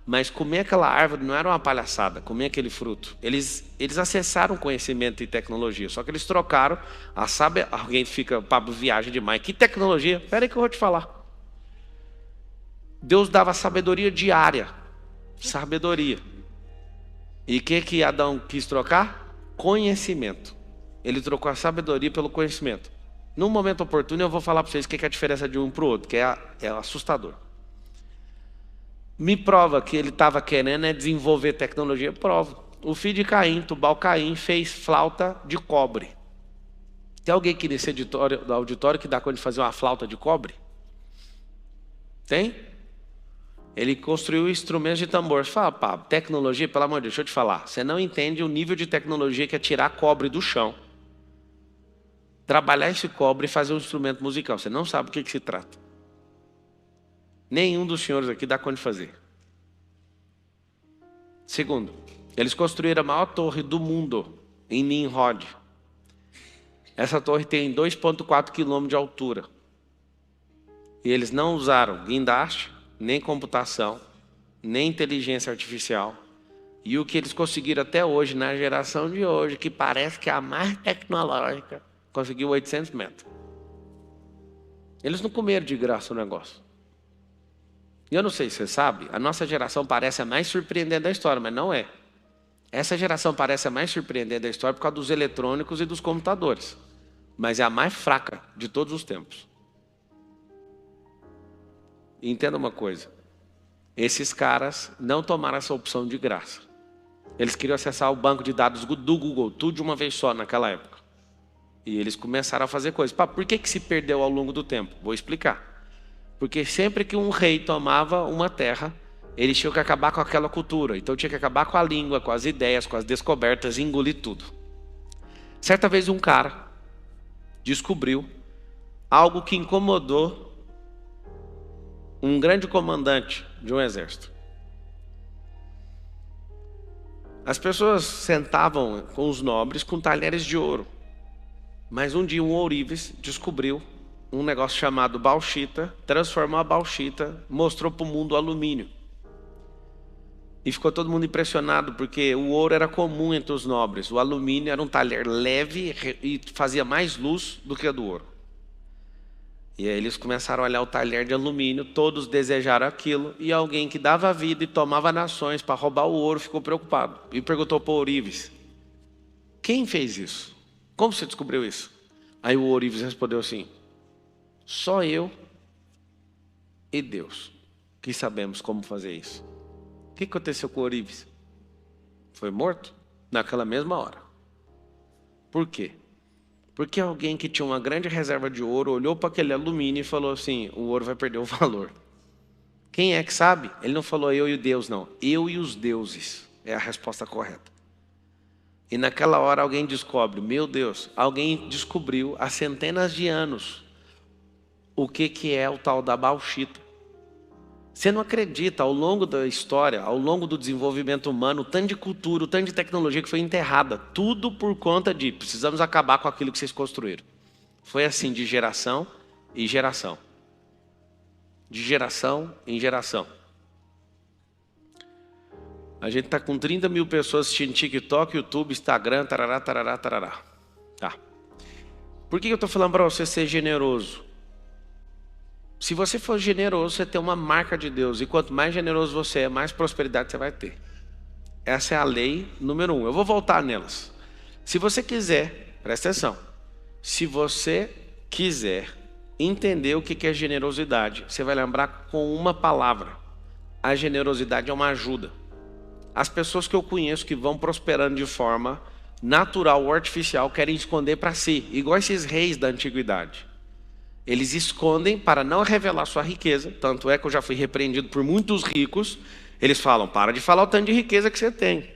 mas comer aquela árvore não era uma palhaçada. Comer aquele fruto. Eles acessaram conhecimento e tecnologia. Só que eles trocaram. Alguém fica, Pablo, viaja demais. Que tecnologia? Espera aí que eu vou te falar. Deus dava sabedoria diária. Sabedoria. E o que Adão quis trocar? Conhecimento. Ele trocou a sabedoria pelo conhecimento. No momento oportuno eu vou falar para vocês o que é a diferença de um para o outro, que é assustador. Me prova que ele estava querendo desenvolver tecnologia, prova. O filho de Caim, Tubal Caim, fez flauta de cobre. Tem alguém aqui nesse auditório que dá conta de fazer uma flauta de cobre? Tem? Ele construiu instrumentos de tambor. Você fala, pá, tecnologia, pelo amor de Deus, deixa eu te falar. Você não entende o nível de tecnologia que é tirar cobre do chão, trabalhar esse cobre e fazer um instrumento musical. Você não sabe o que se trata. Nenhum dos senhores aqui dá conta de fazer. Segundo, eles construíram a maior torre do mundo em Nimrod. Essa torre tem 2,4 km de altura. E eles não usaram guindaste, nem computação, nem inteligência artificial. E o que eles conseguiram até hoje, na geração de hoje, que parece que é a mais tecnológica, conseguiu 800 metros. Eles não comeram de graça o negócio. E eu não sei se você sabe, a nossa geração parece a mais surpreendente da história, mas não é. Essa geração parece a mais surpreendente da história por causa dos eletrônicos e dos computadores. Mas é a mais fraca de todos os tempos. Entenda uma coisa. Esses caras não tomaram essa opção de graça. Eles queriam acessar o banco de dados do Google, tudo de uma vez só naquela época. E eles começaram a fazer coisas. Por que se perdeu ao longo do tempo? Vou explicar. Porque sempre que um rei tomava uma terra, eles tinham que acabar com aquela cultura. Então tinha que acabar com a língua, com as ideias, com as descobertas e engolir tudo. Certa vez um cara descobriu algo que incomodou um grande comandante de um exército. As pessoas sentavam com os nobres com talheres de ouro. Mas um dia um ourives descobriu um negócio chamado bauxita, transformou a bauxita, mostrou para o mundo o alumínio. E ficou todo mundo impressionado, porque o ouro era comum entre os nobres. O alumínio era um talher leve e fazia mais luz do que a do ouro. E aí eles começaram a olhar o talher de alumínio, todos desejaram aquilo, e alguém que dava vida e tomava nações para roubar o ouro ficou preocupado. E perguntou para o ourives: quem fez isso? Como você descobriu isso? Aí o ourives respondeu assim: só eu e Deus que sabemos como fazer isso. O que aconteceu com o ourives? Foi morto naquela mesma hora. Por quê? Porque alguém que tinha uma grande reserva de ouro olhou para aquele alumínio e falou assim: o ouro vai perder o valor. Quem é que sabe? Ele não falou eu e Deus, não. Eu e os deuses é a resposta correta. E naquela hora alguém descobre, meu Deus, alguém descobriu há centenas de anos o que é o tal da bauxita. Você não acredita, ao longo da história, ao longo do desenvolvimento humano, o tanto de cultura, o tanto de tecnologia que foi enterrada, tudo por conta de precisamos acabar com aquilo que vocês construíram. Foi assim de geração em geração. De geração em geração. A gente está com 30 mil pessoas assistindo TikTok, YouTube, Instagram, tarará, tarará, tarará. Tá. Por que eu estou falando para você ser generoso? Se você for generoso, você tem uma marca de Deus. E quanto mais generoso você é, mais prosperidade você vai ter. Essa é a lei número 1. Eu vou voltar nelas. Se você quiser, presta atenção. Se você quiser entender o que é generosidade, você vai lembrar com uma palavra. A generosidade é uma ajuda. As pessoas que eu conheço que vão prosperando de forma natural ou artificial querem esconder para si, igual esses reis da antiguidade. Eles escondem para não revelar sua riqueza. Tanto é que eu já fui repreendido por muitos ricos. Eles falam: para de falar o tanto de riqueza que você tem.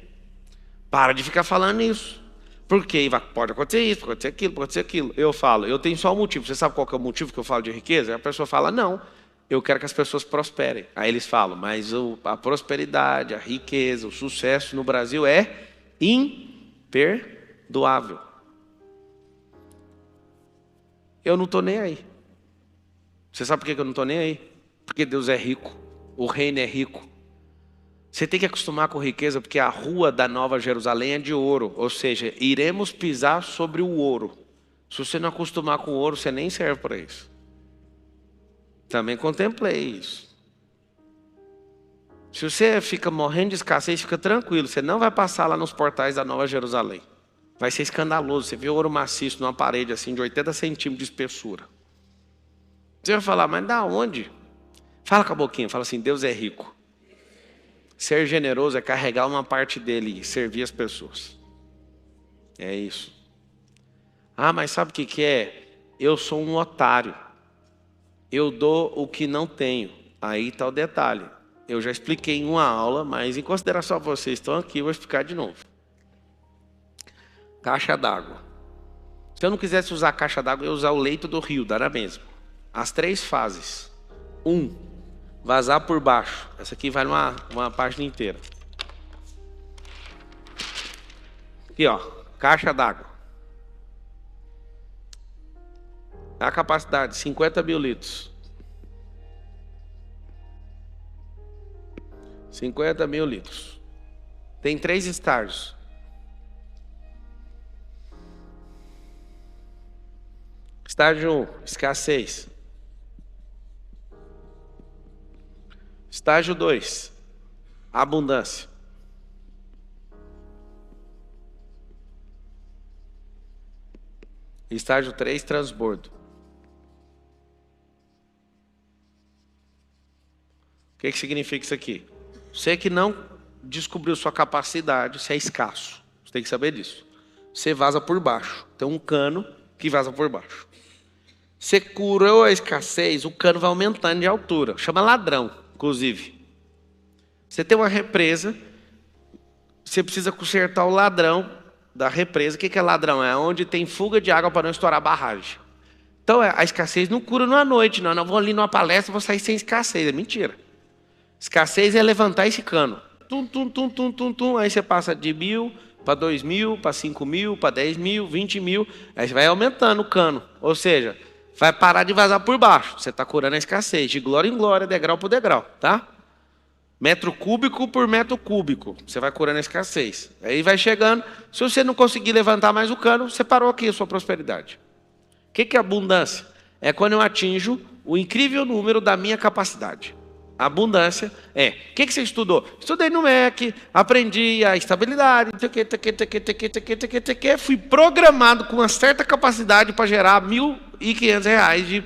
Para de ficar falando isso. Porque pode acontecer isso, pode acontecer aquilo, pode acontecer aquilo. Eu falo: eu tenho só um motivo. Você sabe qual que é o motivo que eu falo de riqueza? E a pessoa fala: não, eu quero que as pessoas prosperem. Aí eles falam: mas a prosperidade, a riqueza, o sucesso no Brasil é imperdoável. Eu não estou nem aí. Você sabe por que eu não estou nem aí? Porque Deus é rico, o reino é rico. Você tem que acostumar com riqueza, porque a rua da Nova Jerusalém é de ouro. Ou seja, iremos pisar sobre o ouro. Se você não acostumar com o ouro, você nem serve para isso. Também contemplei isso. Se você fica morrendo de escassez, fica tranquilo. Você não vai passar lá nos portais da Nova Jerusalém. Vai ser escandaloso. Você vê ouro maciço numa parede assim de 80 centímetros de espessura. Você vai falar: mas da onde? Fala com a boquinha, fala assim: Deus é rico. Ser generoso é carregar uma parte dele e servir as pessoas. É isso. Ah, mas sabe o que é? Eu sou um otário. Eu dou o que não tenho. Aí está o detalhe. Eu já expliquei em uma aula, mas em consideração a vocês estão aqui, eu vou explicar de novo. Caixa d'água. Se eu não quisesse usar a caixa d'água, eu ia usar o leito do rio, dá na mesma. As 3 fases. 1, vazar por baixo. Essa aqui vai uma página inteira. Aqui, ó, caixa d'água. A capacidade, 50 mil litros. 50 mil litros. Tem 3 estágios. Estágio 1, escassez. Estágio 2, abundância. Estágio 3, transbordo. O que significa isso aqui? Você que não descobriu sua capacidade, você é escasso. Você tem que saber disso. Você vaza por baixo. Tem um cano que vaza por baixo. Você curou a escassez, o cano vai aumentando de altura. Chama ladrão, inclusive. Você tem uma represa, você precisa consertar o ladrão da represa. O que é ladrão? É onde tem fuga de água para não estourar a barragem. Então a escassez não cura numa noite, não. Eu não vou ali numa palestra e vou sair sem escassez. É mentira. Escassez é levantar esse cano. Tum, tum, tum, tum, tum, tum. Aí você passa de 1.000 para 2.000, para 5.000, para 10.000, 20.000. Aí você vai aumentando o cano. Ou seja, vai parar de vazar por baixo. Você está curando a escassez. De glória em glória, degrau por degrau. Tá? Metro cúbico por metro cúbico. Você vai curando a escassez. Aí vai chegando. Se você não conseguir levantar mais o cano, você parou aqui a sua prosperidade. O que é abundância? É quando eu atinjo o incrível número da minha capacidade. A abundância é. O que você estudou? Estudei no MEC, aprendi a estabilidade, fui programado com uma certa capacidade para gerar R$1.500 de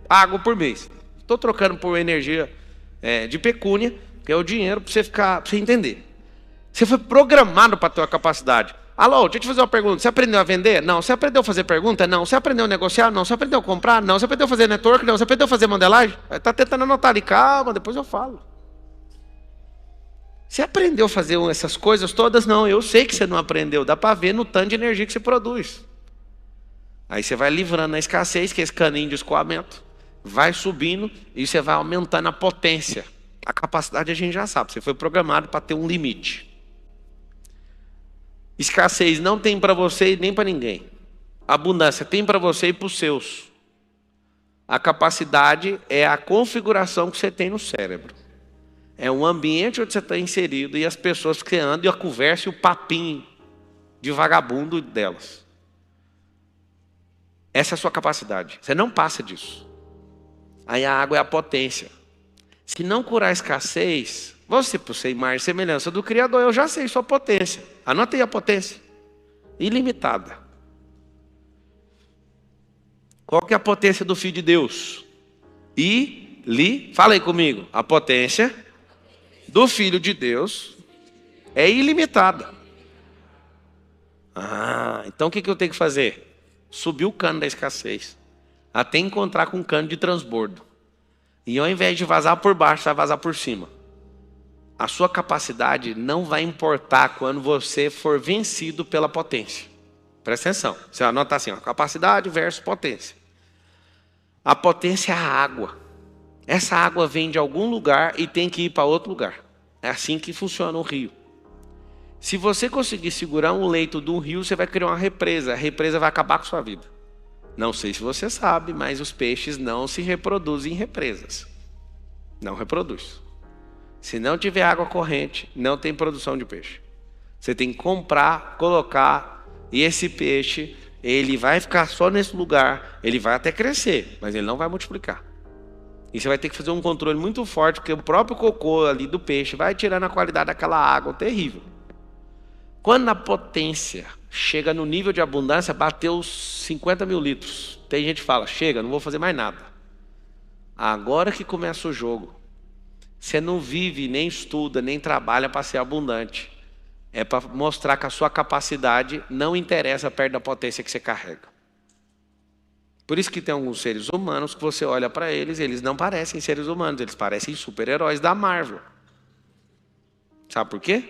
água por mês. Estou trocando por energia de pecúnia, que é o dinheiro para você entender. Você foi programado para ter uma capacidade. Alô, deixa eu te fazer uma pergunta. Você aprendeu a vender? Não. Você aprendeu a fazer pergunta? Não. Você aprendeu a negociar? Não. Você aprendeu a comprar? Não. Você aprendeu a fazer network? Não. Você aprendeu a fazer modelagem? Está tentando anotar ali. Calma, depois eu falo. Você aprendeu a fazer essas coisas todas? Não. Eu sei que você não aprendeu. Dá para ver no tanto de energia que você produz. Aí você vai livrando a escassez, que é esse caninho de escoamento. Vai subindo e você vai aumentando a potência. A capacidade a gente já sabe. Você foi programado para ter um limite. Escassez não tem para você e nem para ninguém. Abundância tem para você e para os seus. A capacidade é a configuração que você tem no cérebro. É um ambiente onde você está inserido e as pessoas que andam e a conversa e o papinho de vagabundo delas. Essa é a sua capacidade. Você não passa disso. Aí a água é a potência. Se não curar a escassez, você, por ser imagem e semelhança do Criador, eu já sei sua potência. Anota aí a potência. Ilimitada. Qual que é a potência do Filho de Deus? Fala aí comigo. A potência do Filho de Deus é ilimitada. Então o que eu tenho que fazer? Subir o cano da escassez. Até encontrar com um cano de transbordo. E ao invés de vazar por baixo, vai vazar por cima. A sua capacidade não vai importar quando você for vencido pela potência. Presta atenção. Você anota assim, capacidade versus potência. A potência é a água. Essa água vem de algum lugar e tem que ir para outro lugar. É assim que funciona o rio. Se você conseguir segurar um leito do rio, você vai criar uma represa. A represa vai acabar com a sua vida. Não sei se você sabe, mas os peixes não se reproduzem em represas. Não reproduz. Se não tiver água corrente, não tem produção de peixe. Você tem que comprar, colocar, e esse peixe, ele vai ficar só nesse lugar, ele vai até crescer, mas ele não vai multiplicar. E você vai ter que fazer um controle muito forte, porque o próprio cocô ali do peixe vai tirando a qualidade daquela água terrível. Quando a potência chega no nível de abundância, bateu os 50 mil litros. Tem gente que fala, chega, não vou fazer mais nada. Agora que começa o jogo. Você não vive, nem estuda, nem trabalha para ser abundante. É para mostrar que a sua capacidade não interessa perto da potência que você carrega. Por isso que tem alguns seres humanos que você olha para eles, eles não parecem seres humanos, eles parecem super-heróis da Marvel. Sabe por quê?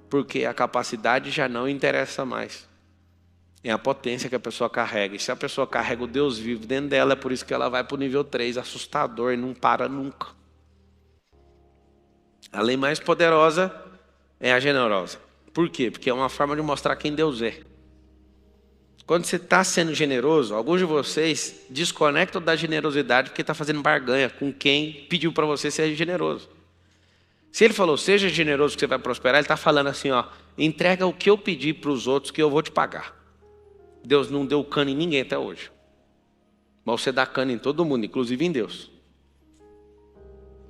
Porque a capacidade já não interessa mais. É a potência que a pessoa carrega. E se a pessoa carrega o Deus vivo dentro dela, é por isso que ela vai para o nível 3, assustador, e não para nunca. A lei mais poderosa é a generosa. Por quê? Porque é uma forma de mostrar quem Deus é. Quando você está sendo generoso, alguns de vocês desconectam da generosidade porque está fazendo barganha com quem pediu para você ser generoso. Se ele falou, seja generoso que você vai prosperar, ele está falando assim, entrega o que eu pedi para os outros que eu vou te pagar. Deus não deu cano em ninguém até hoje. Mas você dá cano em todo mundo, inclusive em Deus.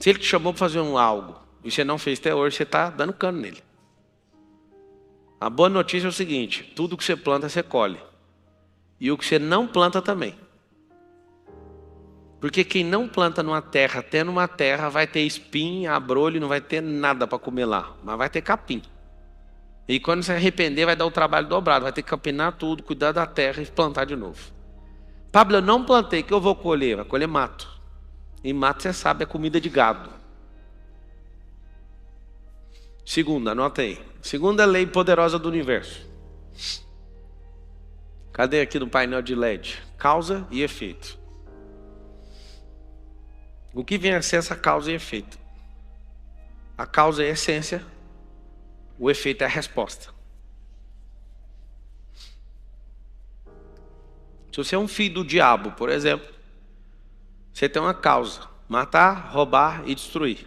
Se ele te chamou para fazer algo e você não fez até hoje, você está dando cano nele. A boa notícia é o seguinte, tudo que você planta, você colhe. e o que você não planta também. Porque quem não planta numa terra, tendo uma terra, vai ter espinho, abrolho, não vai ter nada para comer lá, mas vai ter capim. E quando se arrepender, vai dar o trabalho dobrado, vai ter que capinar tudo, cuidar da terra e plantar de novo. Pablo, eu não plantei, o que eu vou colher? Vai colher mato. E mato, você sabe, é comida de gado. Segunda, anota aí. Segunda lei poderosa do universo. Cadê aqui no painel de LED? Causa e efeito. O que vem a ser essa causa e efeito? A causa é a essência, o efeito é a resposta. Se você é um filho do diabo, por exemplo, você tem uma causa: matar, roubar e destruir.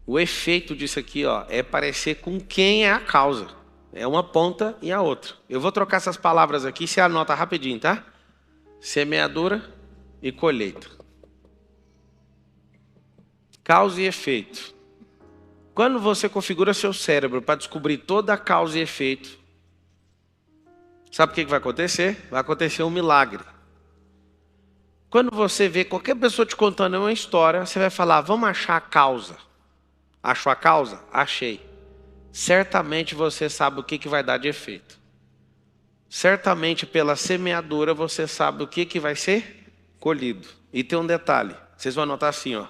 O efeito disso aqui, ó, é parecer com quem é a causa. É uma ponta e a outra. Eu vou trocar essas palavras aqui, você anota rapidinho, tá? Semeadura e colheita. Causa e efeito. Quando você configura seu cérebro para descobrir toda a causa e efeito, sabe o que vai acontecer? Vai acontecer um milagre. Quando você vê qualquer pessoa te contando uma história, você vai falar, vamos achar a causa. Achou a causa? Achei. Certamente você sabe o que vai dar de efeito. Certamente pela semeadura você sabe o que vai ser colhido. E tem um detalhe, vocês vão anotar assim, ó.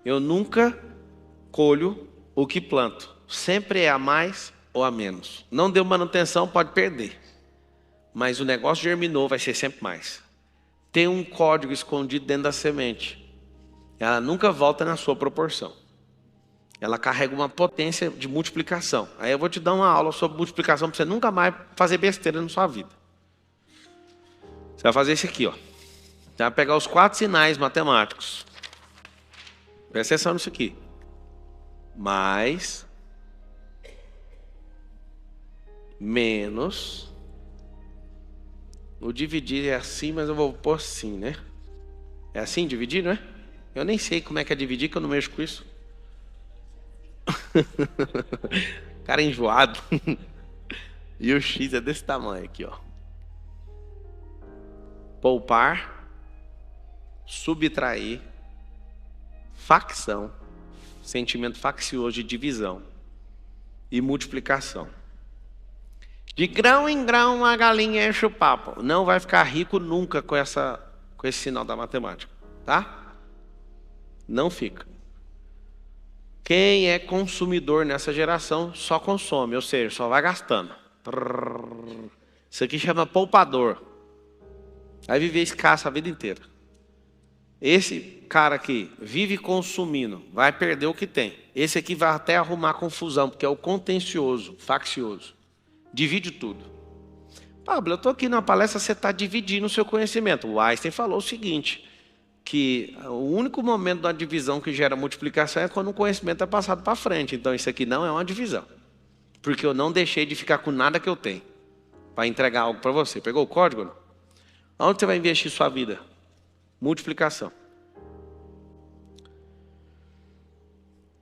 Eu nunca colho o que planto. Sempre é a mais ou a menos. Não deu manutenção, pode perder. Mas o negócio germinou, vai ser sempre mais. Tem um código escondido dentro da semente. Ela nunca volta na sua proporção. Ela carrega uma potência de multiplicação. Aí eu vou te dar uma aula sobre multiplicação para você nunca mais fazer besteira na sua vida. Você vai fazer isso aqui, ó. Você vai pegar os 4 sinais matemáticos. Presta atenção nisso aqui. Mais, menos. O dividir é assim, mas eu vou pôr assim, né? É assim dividir, não é? Eu nem sei como é que é dividir, que eu não mexo com isso. Cara enjoado. E o X é desse tamanho aqui, ó. Poupar, subtrair, facção, sentimento faccioso de divisão e multiplicação. De grão em grão a galinha enche o papo. Não vai ficar rico nunca com esse sinal da matemática, tá? Não fica. Quem é consumidor nessa geração só consome, ou seja, só vai gastando. Isso aqui chama poupador. Vai viver escasso a vida inteira. Esse cara aqui vive consumindo, vai perder o que tem. Esse aqui vai até arrumar confusão, porque é o contencioso, faccioso. Divide tudo. Pablo, eu estou aqui na palestra, você está dividindo o seu conhecimento. O Einstein falou o seguinte, que o único momento da divisão que gera multiplicação é quando o conhecimento é passado para frente. Então isso aqui não é uma divisão. Porque eu não deixei de ficar com nada que eu tenho para entregar algo para você. Pegou o código? Não? Onde você vai investir sua vida? Multiplicação.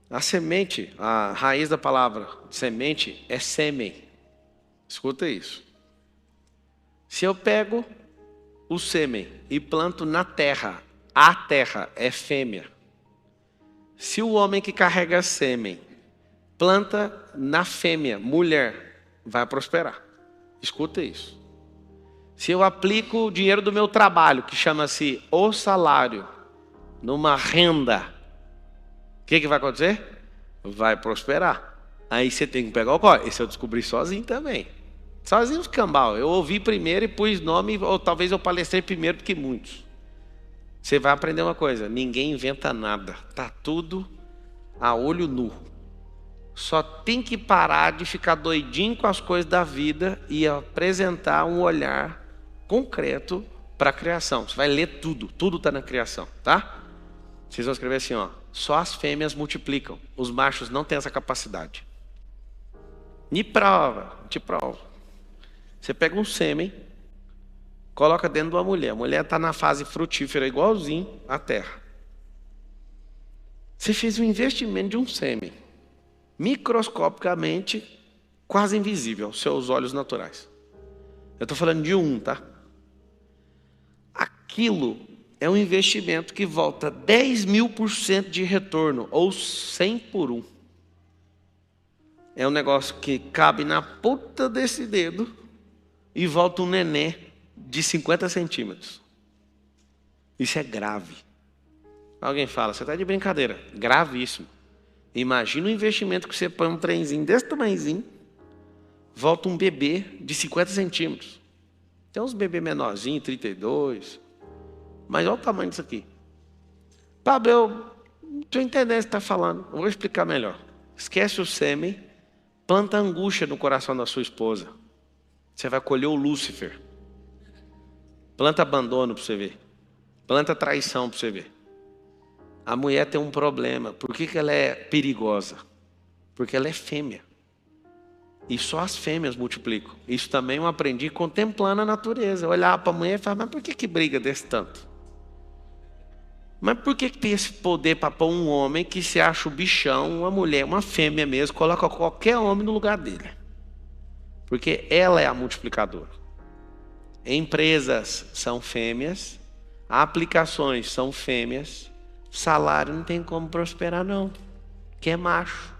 A semente, a raiz da palavra semente é sêmen. Escuta isso. Se eu pego o sêmen e planto na terra, a terra é fêmea. Se o homem que carrega sêmen planta na fêmea, mulher, vai prosperar. Escuta isso. Se eu aplico o dinheiro do meu trabalho, que chama-se o salário, numa renda, o que vai acontecer? Vai prosperar. Aí você tem que pegar o código. Esse eu descobri sozinho também. Sozinho os cambal. Eu ouvi primeiro e pus nome, ou talvez eu palestrei primeiro do que muitos. Você vai aprender uma coisa, ninguém inventa nada. Está tudo a olho nu. Só tem que parar de ficar doidinho com as coisas da vida e apresentar um olhar concreto para a criação. Você vai ler tudo, tudo está na criação, tá? Vocês vão escrever assim, ó, só as fêmeas multiplicam, os machos não têm essa capacidade. Me prova, te provo. Você pega um sêmen, coloca dentro de uma mulher. A mulher está na fase frutífera, igualzinho à terra. Você fez um investimento de um sêmen, microscopicamente, quase invisível aos seus olhos naturais. Eu estou falando de um, tá? Aquilo é um investimento que volta 10.000% de retorno, ou 100 por 1. É um negócio que cabe na ponta desse dedo e volta um nenê de 50 centímetros. Isso é grave. Alguém fala, você está de brincadeira. Gravíssimo. Imagina o investimento que você põe um trenzinho desse tamanhozinho, volta um bebê de 50 centímetros. Tem uns bebês menorzinhos, 32. Mas olha o tamanho disso aqui. Pablo, eu não estou entendendo o que você está falando. Eu vou explicar melhor. Esquece o sêmen, planta angústia no coração da sua esposa. Você vai colher o Lúcifer. Planta abandono para você ver. Planta traição para você ver. A mulher tem um problema. Por que ela é perigosa? Porque ela é fêmea. E só as fêmeas multiplicam. Isso também eu aprendi contemplando a natureza. Eu olhava para a mulher e falava, mas por que briga desse tanto? Mas por que tem esse poder para pôr um homem que se acha o bichão, uma mulher, uma fêmea mesmo, coloca qualquer homem no lugar dele? Porque ela é a multiplicadora. Empresas são fêmeas, aplicações são fêmeas, salário não tem como prosperar não, que é macho.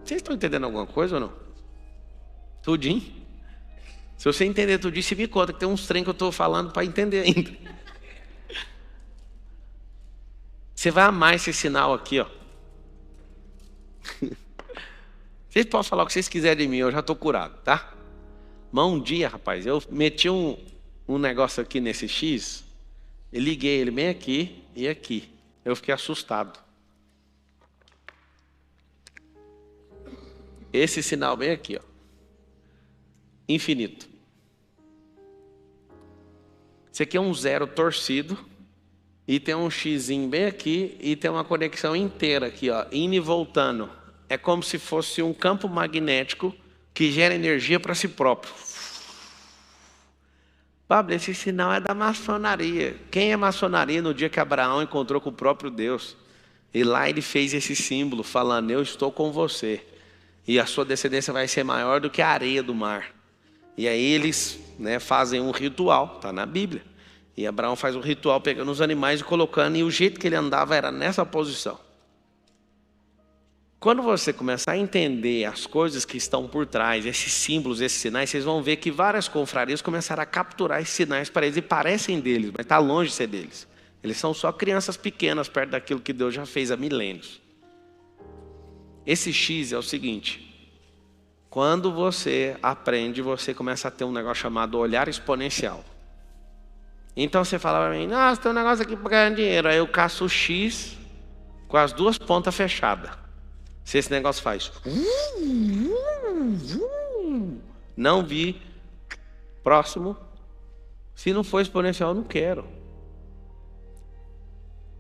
Vocês estão entendendo alguma coisa ou não? Tudinho? Se você entender tudinho, você me conta que tem uns trem que eu estou falando para entender ainda. Você vai amar esse sinal aqui, ó. Vocês podem falar o que vocês quiserem de mim, eu já estou curado, tá? Mas um dia, rapaz, eu meti um negócio aqui nesse X, e liguei ele bem aqui e aqui. Eu fiquei assustado. Esse sinal bem aqui, ó. Infinito. Esse aqui é um zero torcido. E tem um xizinho bem aqui. E tem uma conexão inteira aqui, ó. Indo e voltando. É como se fosse um campo magnético que gera energia para si próprio. Pablo, esse sinal é da maçonaria. Quem é maçonaria no dia que Abraão encontrou com o próprio Deus? E lá ele fez esse símbolo falando, eu estou com você. E a sua descendência vai ser maior do que a areia do mar. E aí eles, fazem um ritual, está na Bíblia. E Abraão faz um ritual pegando os animais e colocando, e o jeito que ele andava era nessa posição. Quando você começar a entender as coisas que estão por trás, esses símbolos, esses sinais, vocês vão ver que várias confrarias começaram a capturar esses sinais para eles e parecem deles, mas está longe de ser deles. Eles são só crianças pequenas perto daquilo que Deus já fez há milênios. Esse X é o seguinte, quando você aprende, você começa a ter um negócio chamado olhar exponencial. Então você fala para mim, nossa, tem um negócio aqui para ganhar dinheiro. Aí eu caço o X com as duas pontas fechadas. Se esse negócio faz, não vi, próximo, se não for exponencial, eu não quero.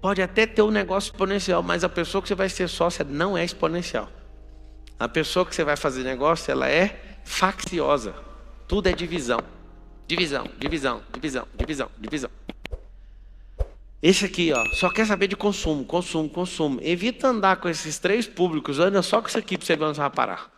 Pode até ter um negócio exponencial, mas a pessoa que você vai ser sócia não é exponencial. A pessoa que você vai fazer negócio, ela é facciosa. Tudo é divisão. Divisão, divisão, divisão, divisão, divisão. Esse aqui, ó, só quer saber de consumo, consumo, consumo. Evita andar com esses três públicos, anda só com isso aqui para você ver onde você vai parar.